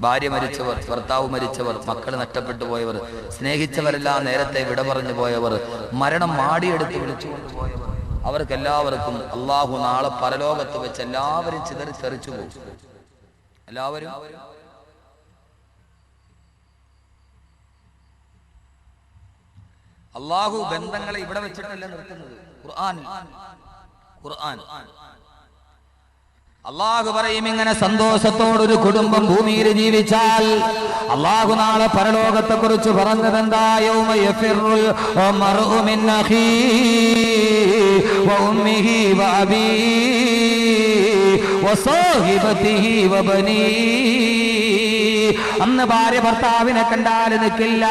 ഭാര്യ മരിച്ചവർ, ഭർത്താവ് മരിച്ചവർ, മക്കൾ നഷ്ടപ്പെട്ടു പോയവർ, സ്നേഹിച്ചവരെല്ലാം നേരത്തെ വിട പറഞ്ഞു പോയവർ, മരണം മാടിയെടുത്ത് വിളിച്ചുകൊണ്ട് പോയവർ, അവർക്കെല്ലാവർക്കും അള്ളാഹു നാളെ പരലോകത്ത് വെച്ച് എല്ലാവരും ചിതറിത്തെറിച്ചു പോകും. എല്ലാവരും അള്ളാഹു ബന്ധങ്ങളെ ഇവിടെ വെച്ചിട്ടല്ല നിർത്തുന്നത്. ഖുർആൻ അള്ളാഹു പറയും, ഇങ്ങനെ സന്തോഷത്തോടൊരു കുടുംബം ഭൂമിയിൽ ജീവിച്ചാൽ അള്ളാഹു നാളെ പരലോകത്തെ കുറിച്ച് പറഞ്ഞതെന്താ? യൗമ യഫിറുൽ മർഉ മിൻ അഖീഹി വ ഉമ്മിഹി വ അബീഹി വ സാഹിബതിഹി വ ബനീഹി. അന്ന് ഭാര്യ ഭർത്താവിനെ കണ്ടാൽ നിൽക്കില്ല,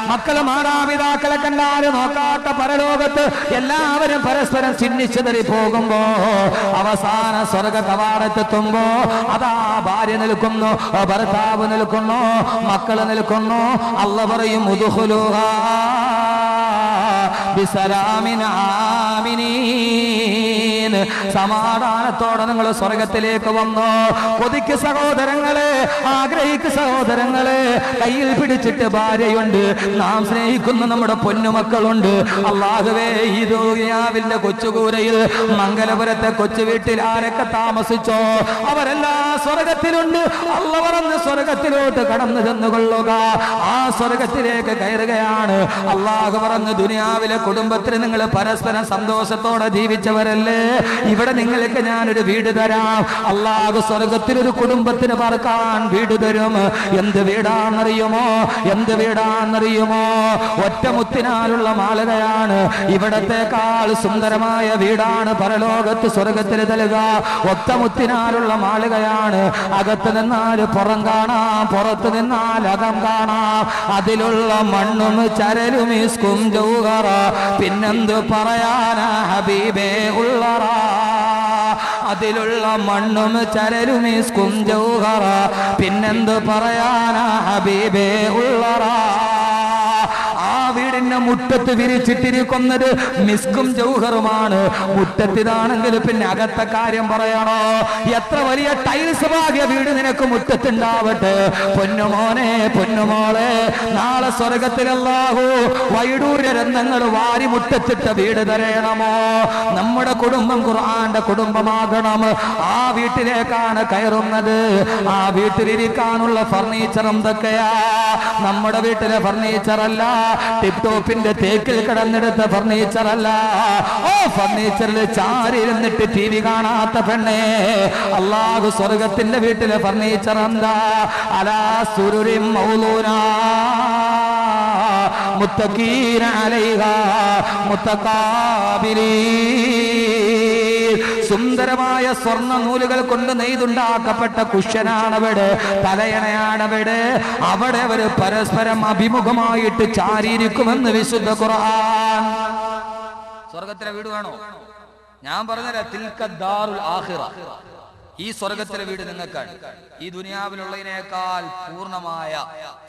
മക്കള് മാതാപിതാക്കളെ കണ്ടാൽ നോക്കാത്ത പരലോകത്ത് എല്ലാവരും പരസ്പരം ചിഹ്നിച്ചെതറി പോകുമ്പോ അവസാന സ്വർഗ കവാടത്തെത്തുമ്പോ അതാ ഭാര്യ നിൽക്കുന്നു, ഭർത്താവ് നിൽക്കുന്നു, മക്കള് നിൽക്കുന്നു. അല്ലാഹു പറയും, ഉദ്ഖുലൂഹാ ബിസലാമിൻ ആമിനീൻ. സമാധാനത്തോടെ നിങ്ങൾ സ്വർഗത്തിലേക്ക് വന്നു. കൊതിക്ക് സഹോദരങ്ങളെ, ആഗ്രഹിക്ക് സഹോദരങ്ങളെ. കയ്യിൽ പിടിച്ചിട്ട് ഭാര്യയുണ്ട്, നാം സ്നേഹിക്കുന്ന നമ്മുടെ പൊന്നുമക്കളുണ്ട്. അല്ലാഹുവേ, ഈ ദുനിയാവിന്റെ കൊച്ചുകൂരയിൽ മംഗലപുരത്തെ കൊച്ചു വീട്ടിൽ ആരൊക്കെ താമസിച്ചോ അവരെല്ലാം സ്വർഗത്തിലുണ്ട്. അല്ലാഹു പറഞ്ഞ് സ്വർഗത്തിലോട്ട് കടന്നു ചെന്നുകൊള്ളുക. ആ സ്വർഗത്തിലേക്ക് കയറുകയാണ്. അല്ലാഹു പറഞ്ഞ്, ദുനിയാവിലെ കുടുംബത്തിൽ നിങ്ങൾ പരസ്പരം സന്തോഷത്തോടെ ജീവിച്ചവരല്ലേ, ഇവിടെ നിങ്ങൾക്ക് ഞാനൊരു വീട് തരാം. അല്ലാഹു സ്വർഗത്തിൽ ഒരു കുടുംബത്തിന് പാർക്കാൻ വീട് തരും. എന്ത് വീടാണെന്നറിയുമോ? എന്ത് വീടാണെന്നറിയുമോ? ഒറ്റമുത്തിനാലുള്ള മാളികയാണ്. ഇവിടത്തെക്കാൾ സുന്ദരമായ വീടാണ് പരലോകത്ത് സ്വർഗത്തിൽ നൽകുക. ഒറ്റമുത്തിനാലുള്ള മാളികയാണ്. അകത്ത് നിന്നാൽ പുറം കാണാം, പുറത്ത് നിന്നാൽ അകം കാണാം. അതിലുള്ള മണ്ണും ചരലും ഇസ്കും ജൗഹറ. പിന്നെന്ത് പറയാനാ ഹബീബേ ഉള്ളറ. അതിലുള്ള മണ്ണും ചരലും ഇസ്കും ജൗഹറ. പിന്നെന്ത് പറയാനാ ഹബീബേ ഉള്ളറ. ആ വീടിന്റെ മുറ്റത്ത് വിരിച്ചിട്ടിരിക്കുന്നത് മിസ്കും ജൗഹറുമാണ്. മുറ്റത്തിതാണെങ്കിൽ പിന്നെ അകത്തെ കാര്യം പറയണോ? എത്ര വലിയ ടൈൽസ് ഭാഗ്യ വീട് നിനക്ക് മുറ്റത്തുണ്ടാവട്ടെ. പൊന്നുമോനെ പൊന്നുമോളെ, നാളെ സ്വർഗത്തിൽ അല്ലാഹു വൈഡൂര്യ രത്നങ്ങൾ വാരി മുറ്റത്തിട്ട വീട് തരയണമോ? നമ്മുടെ കുടുംബം ഖുർആന്റെ കുടുംബമാകണം. ആ വീട്ടിലേക്കാണ് കയറുന്നത്. ആ വീട്ടിലിരിക്കാനുള്ള ഫർണിച്ചർ എന്തൊക്കെയാ? നമ്മുടെ വീട്ടിലെ ഫർണിച്ചർ അല്ല, ടിപ് ടോപ്പിന്റെ തേക്കിൽ കിടന്നെടുത്ത ഫർണിച്ചർ അല്ല. ഓ ഫർണിച്ചറിൽ ചാരി ഇരുന്നിട്ട് ടി വി കാണാത്ത പെണ്ണെ, അല്ലാഹു സ്വർഗത്തിന്റെ വീട്ടിലെ ഫർണിച്ചർ എന്താ? അലാ സുരുരിൻ മൗലൂനാ മുത്തഖീന അലൈഹാ മുതഖാബിലീൻ. സുന്ദരമായ സ്വർണ്ണ നൂലുകൾ കൊണ്ട് നെയ്തുണ്ടാക്കപ്പെട്ട കുഷ്യനാണവിടെ, തലയണയാണവിടെ. അവിടെ അവർ പരസ്പരം അഭിമുഖമായിട്ട് ചാരിയിരിക്കുമെന്ന് വിശുദ്ധ ഖുർആൻ. സ്വർഗത്തിലെ വീട് വേണോ? ഞാൻ പറഞ്ഞുതരാം. തിൽക ദാറുൽ ആഖിറ. ഈ സ്വർഗത്തിലെ വീട് നിങ്ങൾക്കാണ്. ഈ ദുനിയാവിലുള്ളതിനേക്കാൾ പൂർണ്ണമായ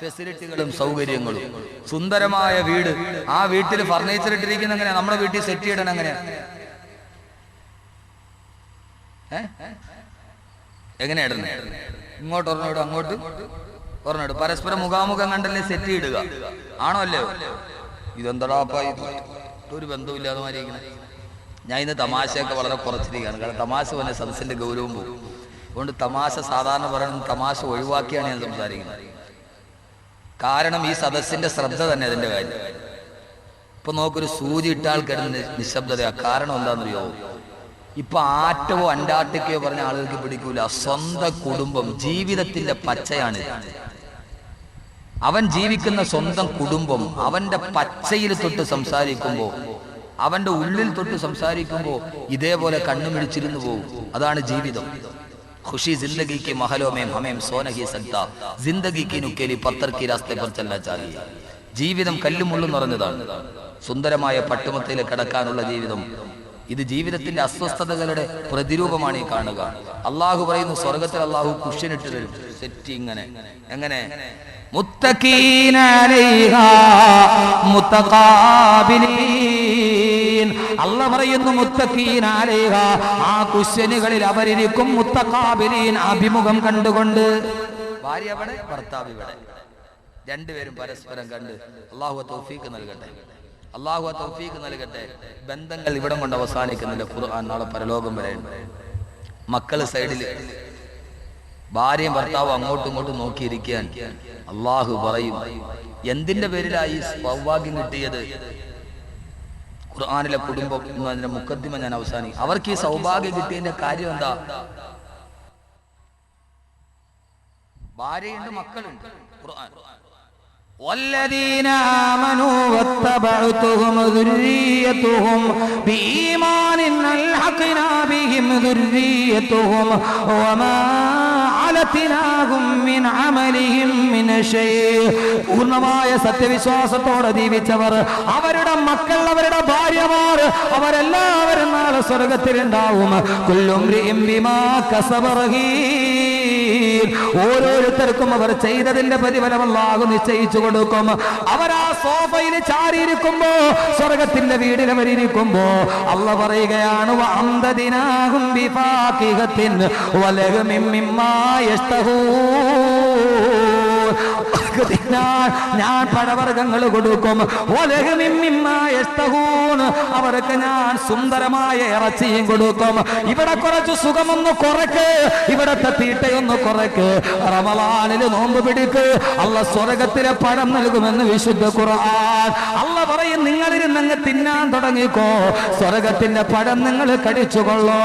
ഫെസിലിറ്റികളും സൗകര്യങ്ങളും സുന്ദരമായ വീട്. ആ വീട്ടിൽ ഫർണിച്ചർ ഇട്ടിരിക്കുന്ന എങ്ങനെയാ? നമ്മുടെ വീട്ടിൽ സെറ്റ് ചെയ്യണം എങ്ങനെയാ? എങ്ങനെയാ ഇടുന്നത്? ഇങ്ങോട്ട് ഒരെണ്ണം, അങ്ങോട്ട് ഒരെണ്ണം. പരസ്പരം മുഖാമുഖം കണ്ടല്ലേ സെറ്റ് ഇടുക? ആണോ അല്ലയോ? ഇതെന്താടാപ്പ ഇത്? ഒരു ബന്ധവുമില്ലാതെ മാറിയിരിക്കുന്നത്. ഞാൻ ഇന്ന് തമാശയൊക്കെ വളരെ കുറച്ചിരിക്കുകയാണ്. കാരണം തമാശ പോലെ സദസ്സിന്റെ ഗൗരവം പോകും. അതുകൊണ്ട് തമാശ സാധാരണ പറയുന്നത് തമാശ ഒഴിവാക്കിയാണ് ഞാൻ സംസാരിക്കുന്നത്. കാരണം ഈ സദസ്സിന്റെ ശ്രദ്ധ തന്നെ അതിന്റെ കാര്യം. ഇപ്പൊ നോക്കൊരു സൂചി ഇട്ടാൽ കിടന്ന് നിശബ്ദതയാ. കാരണം എന്താണെന്നറിയോ? ഇപ്പൊ ആറ്റവോ അന്റാർട്ടിക്കയോ പറഞ്ഞ ആളുകൾക്ക് പിടിക്കൂല. സ്വന്തം കുടുംബം, ജീവിതത്തിന്റെ പച്ചയാണ്. അവൻ ജീവിക്കുന്ന സ്വന്തം കുടുംബം അവന്റെ പച്ചയിൽ തൊട്ട് സംസാരിക്കുമ്പോ, അവന്റെ ഉള്ളിൽ തൊട്ട് സംസാരിക്കുമ്പോ ഇതേപോലെ കണ്ണുമിടിച്ചിരുന്നു പോകും. അതാണ് ജീവിതം. ഖുഷി ജിന്ദഗി കി മഹലോ മേ ഹമേം സോ നഹീ സക്താ, ജിന്ദഗി കി നുക്കേലി പത്തർ കി രാസ്തേ പർ ചലനാ ചാഹിയേ. ജീവിതം കല്ലും മുള്ളും നിറഞ്ഞതാണ്. സുന്ദരമായ പട്ടുമത്തയിൽ കിടക്കാനുള്ള ജീവിതം. ഇത് ജീവിതത്തിന്റെ അസ്വസ്ഥതകളുടെ പ്രതിരൂപമാണ് ഈ കാണുക. അള്ളാഹു പറയുന്നു സ്വർഗത്തിൽ അള്ളാഹു കുഷ്യനിട്ട് തരും. സെറ്റ് ഇങ്ങനെ. എങ്ങനെ? മുത്തഖീന അലൈഹാ മുതഖാബിലീൻ. അല്ലാഹു പറയുന്നു മുത്തഖീന അലൈഹാ, ആ കുഷ്യനുകളിൽ അവരിരിക്കും. മുതഖാബിലീൻ, അഭിമുഖം കണ്ടുകൊണ്ട്. ഭാര്യ അവിടെ, ഭർത്താവ് ഇവിടെ, രണ്ടുപേരും പരസ്പരം കണ്ട്. അല്ലാഹു തൗഫീഖ് നൽകട്ടെ. അല്ലാഹു തൗഫീഖ് നൽകട്ടെ. ബന്ധങ്ങൾ ഇവിടം കൊണ്ട് അവസാനിക്കുന്നില്ല. ഖുർആൻ നാളെ പരലോകം വരെ. മക്കള് സൈഡിൽ, ഭാര്യയും ഭർത്താവും അങ്ങോട്ടും ഇങ്ങോട്ടും നോക്കിയിരിക്കാൻ. അള്ളാഹു പറയും എന്തിന്റെ പേരിലായി സൗഭാഗ്യം കിട്ടിയത്? ഖുർആനിലെ കുടുംബം എന്നതിന്റെ മുഖദ്ദിമ ഞാൻ അവസാനിക്കും. അവർക്ക് ഈ സൗഭാഗ്യം കിട്ടിയതിന്റെ കാര്യം എന്താ? ഭാര്യയുണ്ട്, മക്കളുണ്ട്. ഖുർആൻ والذين آمنوا واتبعتهم ذريتهم بإيمان ألحقنا بهم ذريتهم وما علتناهم من عملهم من شيء. പൂർണ്ണമായ സത്യവിശ്വാസത്തോടെ ജീവിച്ചവർ, അവരുടെ മക്കൾ, അവരുടെ ഭാര്യമാർ, അവരെല്ലാവരും നാളെ സ്വർഗത്തിലുണ്ടാവും. കുല്ലും റിഇം ബിമാ കസബ റഹീൻ. ഓരോരുത്തർക്കും അവർ ചെയ്തതിന്റെ പ്രതിഫലം അല്ലാഹു നിശ്ചയിച്ചു കൊടുക്കും. അവരാ സോഫയിൽ ചാരിയിരിക്കുമ്പോ, സ്വർഗത്തിന്റെ വീടിൽ അവരിയ്ക്കുമ്പോ അല്ലാഹു പറയുകയാണ് വഅംദദിനാഹും ബിഫാഖിഹത്തിൻ വലഹമിൻ മിമ്മാ യസ്തഹൂൻ. ഞാൻ പഴവർഗ്ഗങ്ങൾ കൊടുക്കും. അവർക്ക് ഞാൻ സുന്ദരമായ ഇറച്ചിയും കൊടുക്കും. ഇവിടെ കുറച്ച് സുഖമൊന്ന് കുറയ്ക്ക്, ഇവിടത്തെ തീട്ടയൊന്ന് കുറയ്ക്ക്. റമളാനിൽ നോമ്പ് പിടിക്ക്, അല്ലാഹു സ്വർഗത്തിലെ പഴം നൽകുമെന്ന് വിശുദ്ധ ഖുർആൻ. അല്ലാഹു പറയും നിങ്ങളിരുന്നങ്ങ് തിന്നാൻ തുടങ്ങിക്കോ, സ്വർഗത്തിന്റെ പഴം നിങ്ങൾ കടിച്ചുകൊള്ളോ.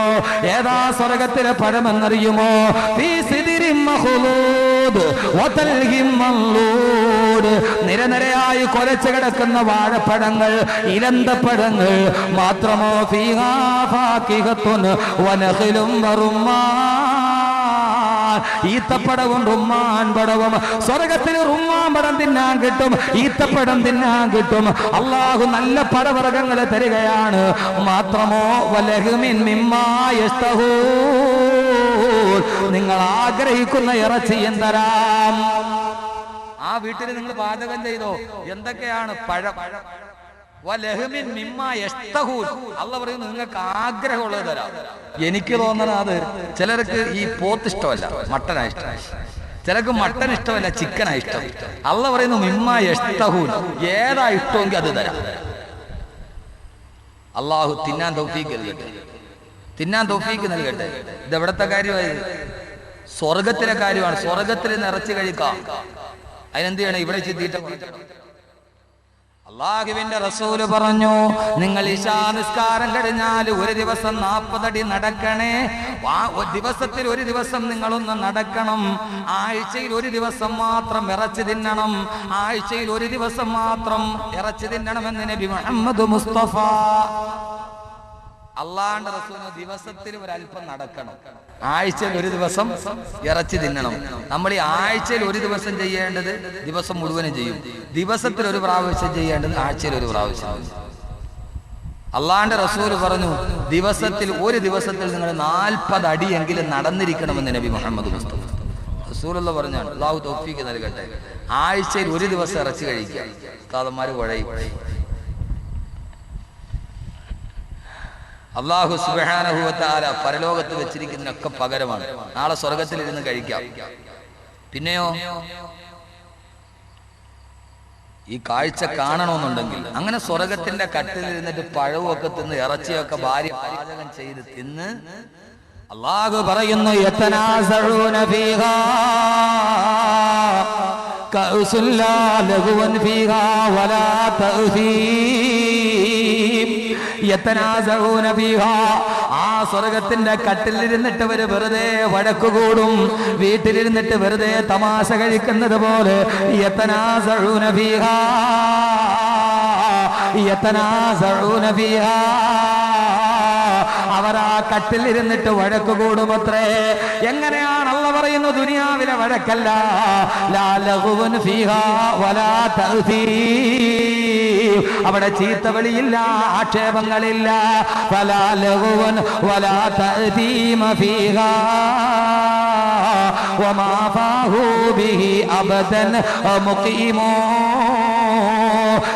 ഏതാ സ്വർഗത്തിലെ പഴം എന്നറിയുമോ? ഫീ സിദ്രിൻ മഖ്ലൂദ് വതൽഹിം മൻലൂദ്. നിരനിരയായി കൊലച്ചു കിടക്കുന്ന വാഴപ്പഴങ്ങൾ, ഇലന്തപ്പഴങ്ങൾ. മാത്രമോ ഫീഹാ ഫാകിഹത്തുൻ വനഖിലും വറുമ്മാൻ. ഈത്തപ്പഴവും റുമ്മാൻ പഴവും. സ്വർഗത്തിൽ റുമ്മാൻ പഴം തിന്നാൻ കിട്ടും, ഈത്തപ്പഴം തിന്നാൻ കിട്ടും. അല്ലാഹു നല്ല പഴവർഗ്ഗങ്ങൾ തരികയാണ്. മാത്രമോ വലഹ്മിൻ മിമ്മാ യസ്തഹൂൻ. നിങ്ങൾ ആഗ്രഹിക്കുന്ന ഇറച്ചിയും തരാം. ആ വീട്ടിൽ നിങ്ങൾ പാചകം ചെയ്തോ? എന്തൊക്കെയാണ്? പഴം. അള്ളാഹ് പറയുന്നു നിങ്ങൾക്ക് ആഗ്രഹമുള്ളത് തരാം. എനിക്ക് തോന്നണ അത് ചിലർക്ക് ഈ പോത്ത് ഇഷ്ടമല്ല, മട്ടനാ ഇഷ്ടം. ചിലർക്ക് മട്ടൻ ഇഷ്ടമല്ല, ചിക്കനാ ഇഷ്ടം. അള്ളാഹ് പറയുന്നു മിമ്മാ യഷ്തഹൂൻ, ഏതാ ഇഷ്ടമെങ്കിൽ അത് തരാം. അള്ളാഹു തിന്നാൻ തൗഫീഖ് നൽകട്ടെ, തിന്നാൻ തൗഫീഖ് നൽകട്ടെ. ഇത് എവിടത്തെ കാര്യമായത്? സ്വർഗത്തിലെ കാര്യമാണ്. സ്വർഗത്തിൽ നിറച്ച് കഴിക്കാം. അതിനെന്ത് ചെയ്യണം? ഇവിടെ ചിന്തിയിട്ട് അള്ളാഹുവിന്റെ റസൂല് പറഞ്ഞു, നിങ്ങൾ ഇശാ നിസ്കാരം കഴിഞ്ഞാൽ ഒരു ദിവസം 40 അടി നടക്കണേ. ദിവസത്തിൽ ഒരു ദിവസം നിങ്ങളൊന്ന് നടക്കണം. ആഴ്ചയിൽ ഒരു ദിവസം മാത്രം ഇറച്ചി തിന്നണം. ആഴ്ചയിൽ ഒരു ദിവസം മാത്രം ഇറച്ചി തിന്നണമെന്ന് നബി മുഹമ്മദ് മുസ്തഫ. അള്ളാഹുവിന്റെ റസൂല് ദിവസത്തിൽ ഒരല്പം നടക്കണം, ആഴ്ചയിൽ ഒരു ദിവസം ഇറച്ചി തിന്നണം. നമ്മൾ ഈ ആഴ്ചയിൽ ഒരു ദിവസം ചെയ്യേണ്ടത് ദിവസം മുഴുവനും ചെയ്യും. ദിവസത്തിൽ ഒരു പ്രാവശ്യം ചെയ്യേണ്ടത് ആഴ്ചയിൽ ഒരു പ്രാവശ്യം. അള്ളാഹുവിന്റെ റസൂല് പറഞ്ഞു, ദിവസത്തിൽ ഒരു ദിവസത്തിൽ നിങ്ങൾ 40 അടിയെങ്കിലും നടന്നിരിക്കണമെന്ന് നബി മുഹമ്മദ് മുസ്തഫ റസൂലുള്ള പറഞ്ഞാണ്. അള്ളാഹു തൗഫീഖ് നൽകട്ടെ. ആഴ്ചയിൽ ഒരു ദിവസം ഇറച്ചി കഴിക്കുക. ഉസ്താദന്മാര് കുഴയും. അല്ലാഹു സുബ്ഹാനഹു വ തആല പരലോകത്ത് വെച്ചിരിക്കുന്നതിനൊക്കെ പകരമാണ്. നാളെ സ്വർഗത്തിൽ ഇരുന്ന് കഴിക്കാം. പിന്നെയോ ഈ കാഴ്ച കാണണമെന്നുണ്ടെങ്കിൽ അങ്ങനെ സ്വർഗത്തിന്റെ കട്ടിലിരുന്നിട്ട് പഴവുമൊക്കെ തിന്ന് ഇറച്ചിയൊക്കെ ഭാര്യ പാചകം ചെയ്ത് തിന്ന് അല്ലാഹു പറയുന്നു, യതനാസഊന ഫീഹാ കഉസുല്ലാ ലഹുവൻ ഫീഹാ വലാ തഅ്സീം. യതനാസഊന ഫീഹാ, ആ സ്വർഗത്തിന്റെ കട്ടിലിരുന്നിട്ട് അവര് വെറുതെ വഴക്കുകൂടും. വീട്ടിലിരുന്നിട്ട് വെറുതെ തമാശ കഴിക്കുന്നത് പോലെ യതനാസഊന ഫീഹാ, യതനാസഊന ഫീഹാ, അവർ ആ കട്ടിലിരുന്നിട്ട് വഴക്ക് കൂടുമത്രേ. എങ്ങനെയാണ് അള്ളാഹ് പറയുന്നു? ദുനിയാവിലെ വഴക്കല്ല. ലാ ലഹുവൻ ഫീഹാ വലാ തഅ്സീം, അവിടെ ചീത്തവിളിയില്ല, ആക്ഷേപങ്ങളില്ല. ഫലാ ലഹുവൻ വലാ തഅ്സീമ ഫീഹാ വമാ ഫാഹു ബിഹി അബദൻ മുഖീമോ.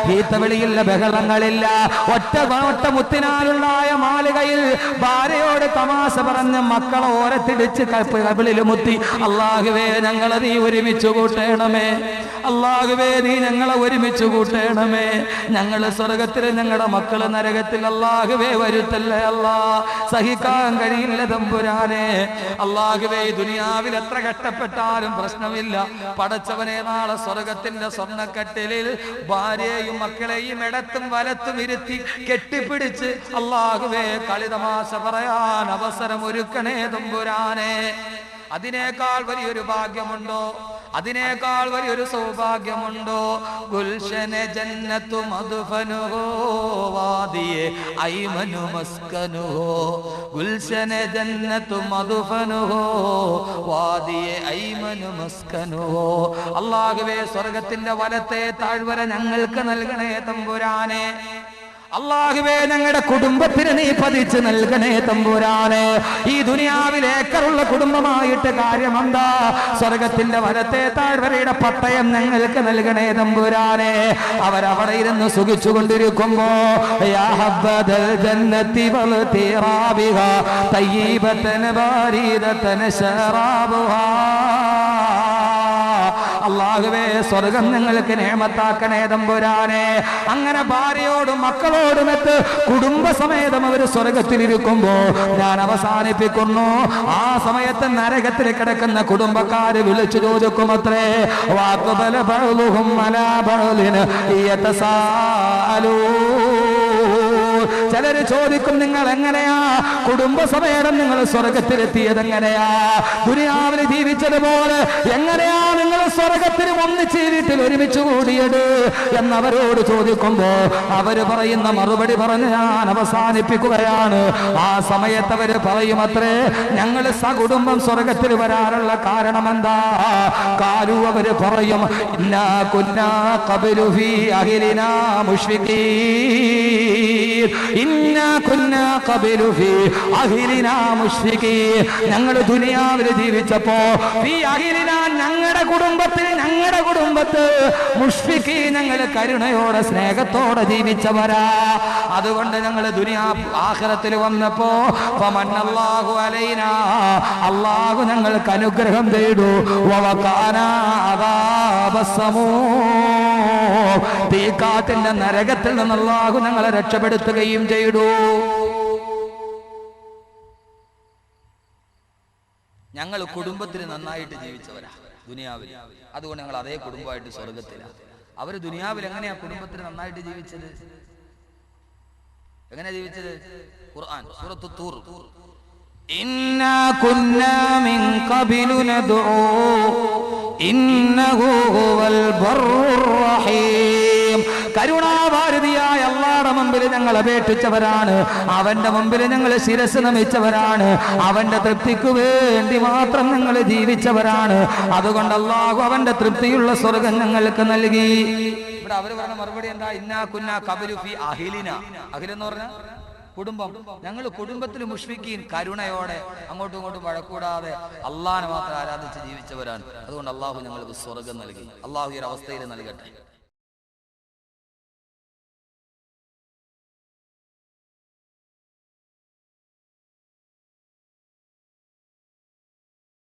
ചീത്തവിളിയില്ല, ബഹളങ്ങളില്ല. ഒറ്റ മുത്തിനാലുണ്ടായ മാളികയിൽ ഭാര്യയോട് തമാശ പറഞ്ഞ് മക്കളെ ഓരത്തിടിച്ച് കവിളിൽ മുത്തി, അല്ലാഹുവേ ഞങ്ങളെ നീ ഒരുമിച്ച് കൂട്ടണമേ, അല്ലാഹുവേ നീ ഞങ്ങളെ ഒരുമിച്ച് കൂട്ടണമേ, ഞങ്ങൾ സ്വർഗത്തിൽ ഞങ്ങളുടെ മക്കള് നരകത്തിൽ അല്ലാഹുവേ വരുത്തല്ലേ അല്ലാ, സഹിക്കാൻ കഴിയില്ല തമ്പുരാനെ. അല്ലാഹുവേ ദുനിയാവിൽ എത്ര കഷ്ടപ്പെട്ടാലും പ്രശ്നമില്ല. പടച്ചവനെ നാളെ സ്വർഗത്തിന്റെ സ്വർണ്ണക്കട്ടിലിൽ ഭാര്യയും മക്കളെയും ഇടത്തും വലത്തും ഇരുത്തി കെട്ടിപ്പിടിച്ച് അല്ലാഹുവേ കളിതമാശ പറയാൻ അവസരം ഒരുക്കണേ തമ്പുരാനെ. അതിനേക്കാൾ വലിയൊരു ഭാഗ്യമുണ്ടോ? അതിനേക്കാൾ വലിയൊരു സൗഭാഗ്യമുണ്ടോ? ഗുൽശന ജന്നത്തു മദ്ഫനുഹു വാദിയെ ഐമനു മസ്കനുഹു, ഗുൽശന ജന്നത്തു മദ്ഫനുഹു വാദിയെ ഐമനു മസ്കനുഹു. അല്ലാഹുവേ സ്വർഗത്തിന്റെ വലത്തെ താഴ്വര ഞങ്ങൾക്ക് നൽകണേ തമ്പുരാനെ. അല്ലാഹുവേ ഞങ്ങളുടെ കുടുംബത്തിന് നീ പതിച്ച് നൽകണേ തമ്പുരാനെ. ഈ ദുനിയാവിൽ ഏക്കറുള്ള കുടുംബമായിട്ട് കാര്യമെന്താ? സ്വർഗത്തിന്റെ വലത്തെ താഴ്വരയുടെ പട്ടയം ഞങ്ങൾക്ക് നൽകണേ തമ്പുരാനെ. അവരവിടെ ഇരുന്ന് സുഖിച്ചുകൊണ്ടിരിക്കുമ്പോ യാ ഹബ്ബദൽ ജന്നത്തി വൽ തിറാബിഹാ തയ്യിബതൻ ബാരിദതൻ ശറാബുഹാ. അല്ലാഹുവേ സ്വർഗം നിങ്ങൾക്ക് നിഅമത്താക്കണേ തമ്പുരാനെ. അങ്ങനെ ഭാര്യയോടും മക്കളോടുമൊത്ത് കുടുംബസമേതം അവർ സ്വർഗത്തിലിരിക്കുമ്പോ ഞാൻ അവസാനിപ്പിക്കുന്നു. ആ സമയത്ത് നരകത്തിൽ കിടക്കുന്ന കുടുംബക്കാര് വിളിച്ചു ചോദിക്കുമത്രേ, വഅഖബല ബഅ്ളുഹും അലാ ബഅ്ലിൻ യതസാഅലൂൻ. ചിലര് ചോദിക്കും, നിങ്ങൾ എങ്ങനെയാ കുടുംബസമേതം നിങ്ങൾ സ്വർഗത്തിലെത്തിയത്? എങ്ങനെയാ ദുനിയാവിൽ ജീവിച്ചതുപോലെ എങ്ങനെയാ നിങ്ങൾ സ്വർഗത്തിന് ഒന്നിച്ച് വീട്ടിൽ ഒരുമിച്ച് കൂടിയത് എന്നവരോട് ചോദിക്കുമ്പോ അവര് പറയുന്ന മറുപടി പറഞ്ഞ് ഞാൻ അവസാനിപ്പിക്കുകയാണ്. ആ സമയത്ത് അവര് പറയുമത്രേ, ഞങ്ങൾ സകുടുംബം സ്വർഗത്തിൽ വരാനുള്ള കാരണം എന്താ? കാലു, അവര് പറയും, ഇന്നാ കുന്നാ ഖബ്ലു ഫീ അഹ്ലിനാ മുശ്ഫിഖീൻ, ഇന്നാ കുന്നാ ഖബ്ലു ഫീ അഹ്ലിനാ മുശ്ഫിഖീൻ. ഞങ്ങൾ ദുനിയാവിൽ ജീവിച്ചപ്പോ ഫീ അഹ്ലിനാ ഞങ്ങളുടെ കുടുംബ കുടുംബത്തിൽ ഞങ്ങളുടെ കുടുംബത്ത് മുഷ്ഫിഖീ ഞങ്ങൾ കരുണയോടെ സ്നേഹത്തോടെ ജീവിച്ചവരാ. അതുകൊണ്ട് ഞങ്ങൾ ആഖിറത്തിൽ വന്നപ്പോ ഫമന്നല്ലാഹു അലൈനാ, അല്ലാഹു ഞങ്ങൾക്ക് അനുഗ്രഹം ചെയ്തു. വവഖാനാ അദാബസ്സമൂ, തീക്കാറ്റിന്റെ നരകത്തിൽ നിന്ന് അല്ലാഹു ഞങ്ങളെ രക്ഷപ്പെടുത്തുകയും ചെയ്തു. ഞങ്ങൾ കുടുംബത്തിൽ നന്നായിട്ട് ജീവിച്ചവരാ ദുനിയാവിൽ. അതുകൊണ്ട് ഞങ്ങൾ അതേ കുടുംബമായിട്ട് സ്വർഗത്തിലാണ്. അവര് ദുനിയാവിൽ എങ്ങനെയാ കുടുംബത്തിൽ നന്നായിട്ട് ജീവിച്ചത്? എങ്ങനെയാ ജീവിച്ചത്? ഖുർആൻ സൂറത്തു തൂർ, ഇന്നാ കുന്നാ മിൻ ഖബിലു നദ്ഉ ഇന്നഹു ഹുവൽ ബർറുർ റഹീം. കരുണാഭാരതിയായ അല്ലാഹുവിന്റെ മുമ്പിൽ ഞങ്ങൾ അപേക്ഷിച്ചവരാണ്, അവന്റെ മുമ്പിൽ ഞങ്ങൾ ശിരസ് നമിച്ചവരാണ്, അവന്റെ തൃപ്തിക്ക് വേണ്ടി മാത്രം ഞങ്ങൾ ജീവിച്ചവരാണ്. അതുകൊണ്ട് അല്ലാഹു അവന്റെ തൃപ്തിയുള്ള സ്വർഗം ഞങ്ങൾക്ക് നൽകി. ഇവിടെ അവര് പറഞ്ഞ മറുപടി എന്താ? ഇന്നാ കുന്നാ ഖബലു ഫി അഹിലിന. അഹിലെന്ന് പറഞ്ഞ കുടുംബം. ഞങ്ങൾ കുടുംബത്തിൽ മുഷ്ഫിഖീൻ, കരുണയോടെ അങ്ങോട്ടും ഇങ്ങോട്ടും വഴക്കൂടാതെ അള്ളാഹനെ മാത്രം ആരാധിച്ച് ജീവിച്ചവരാണ്. അതുകൊണ്ട് അള്ളാഹു ഞങ്ങൾക്ക് സ്വർഗം നൽകി. അള്ളാഹു ഈ ഒരു അവസ്ഥയിൽ നൽകട്ടെ.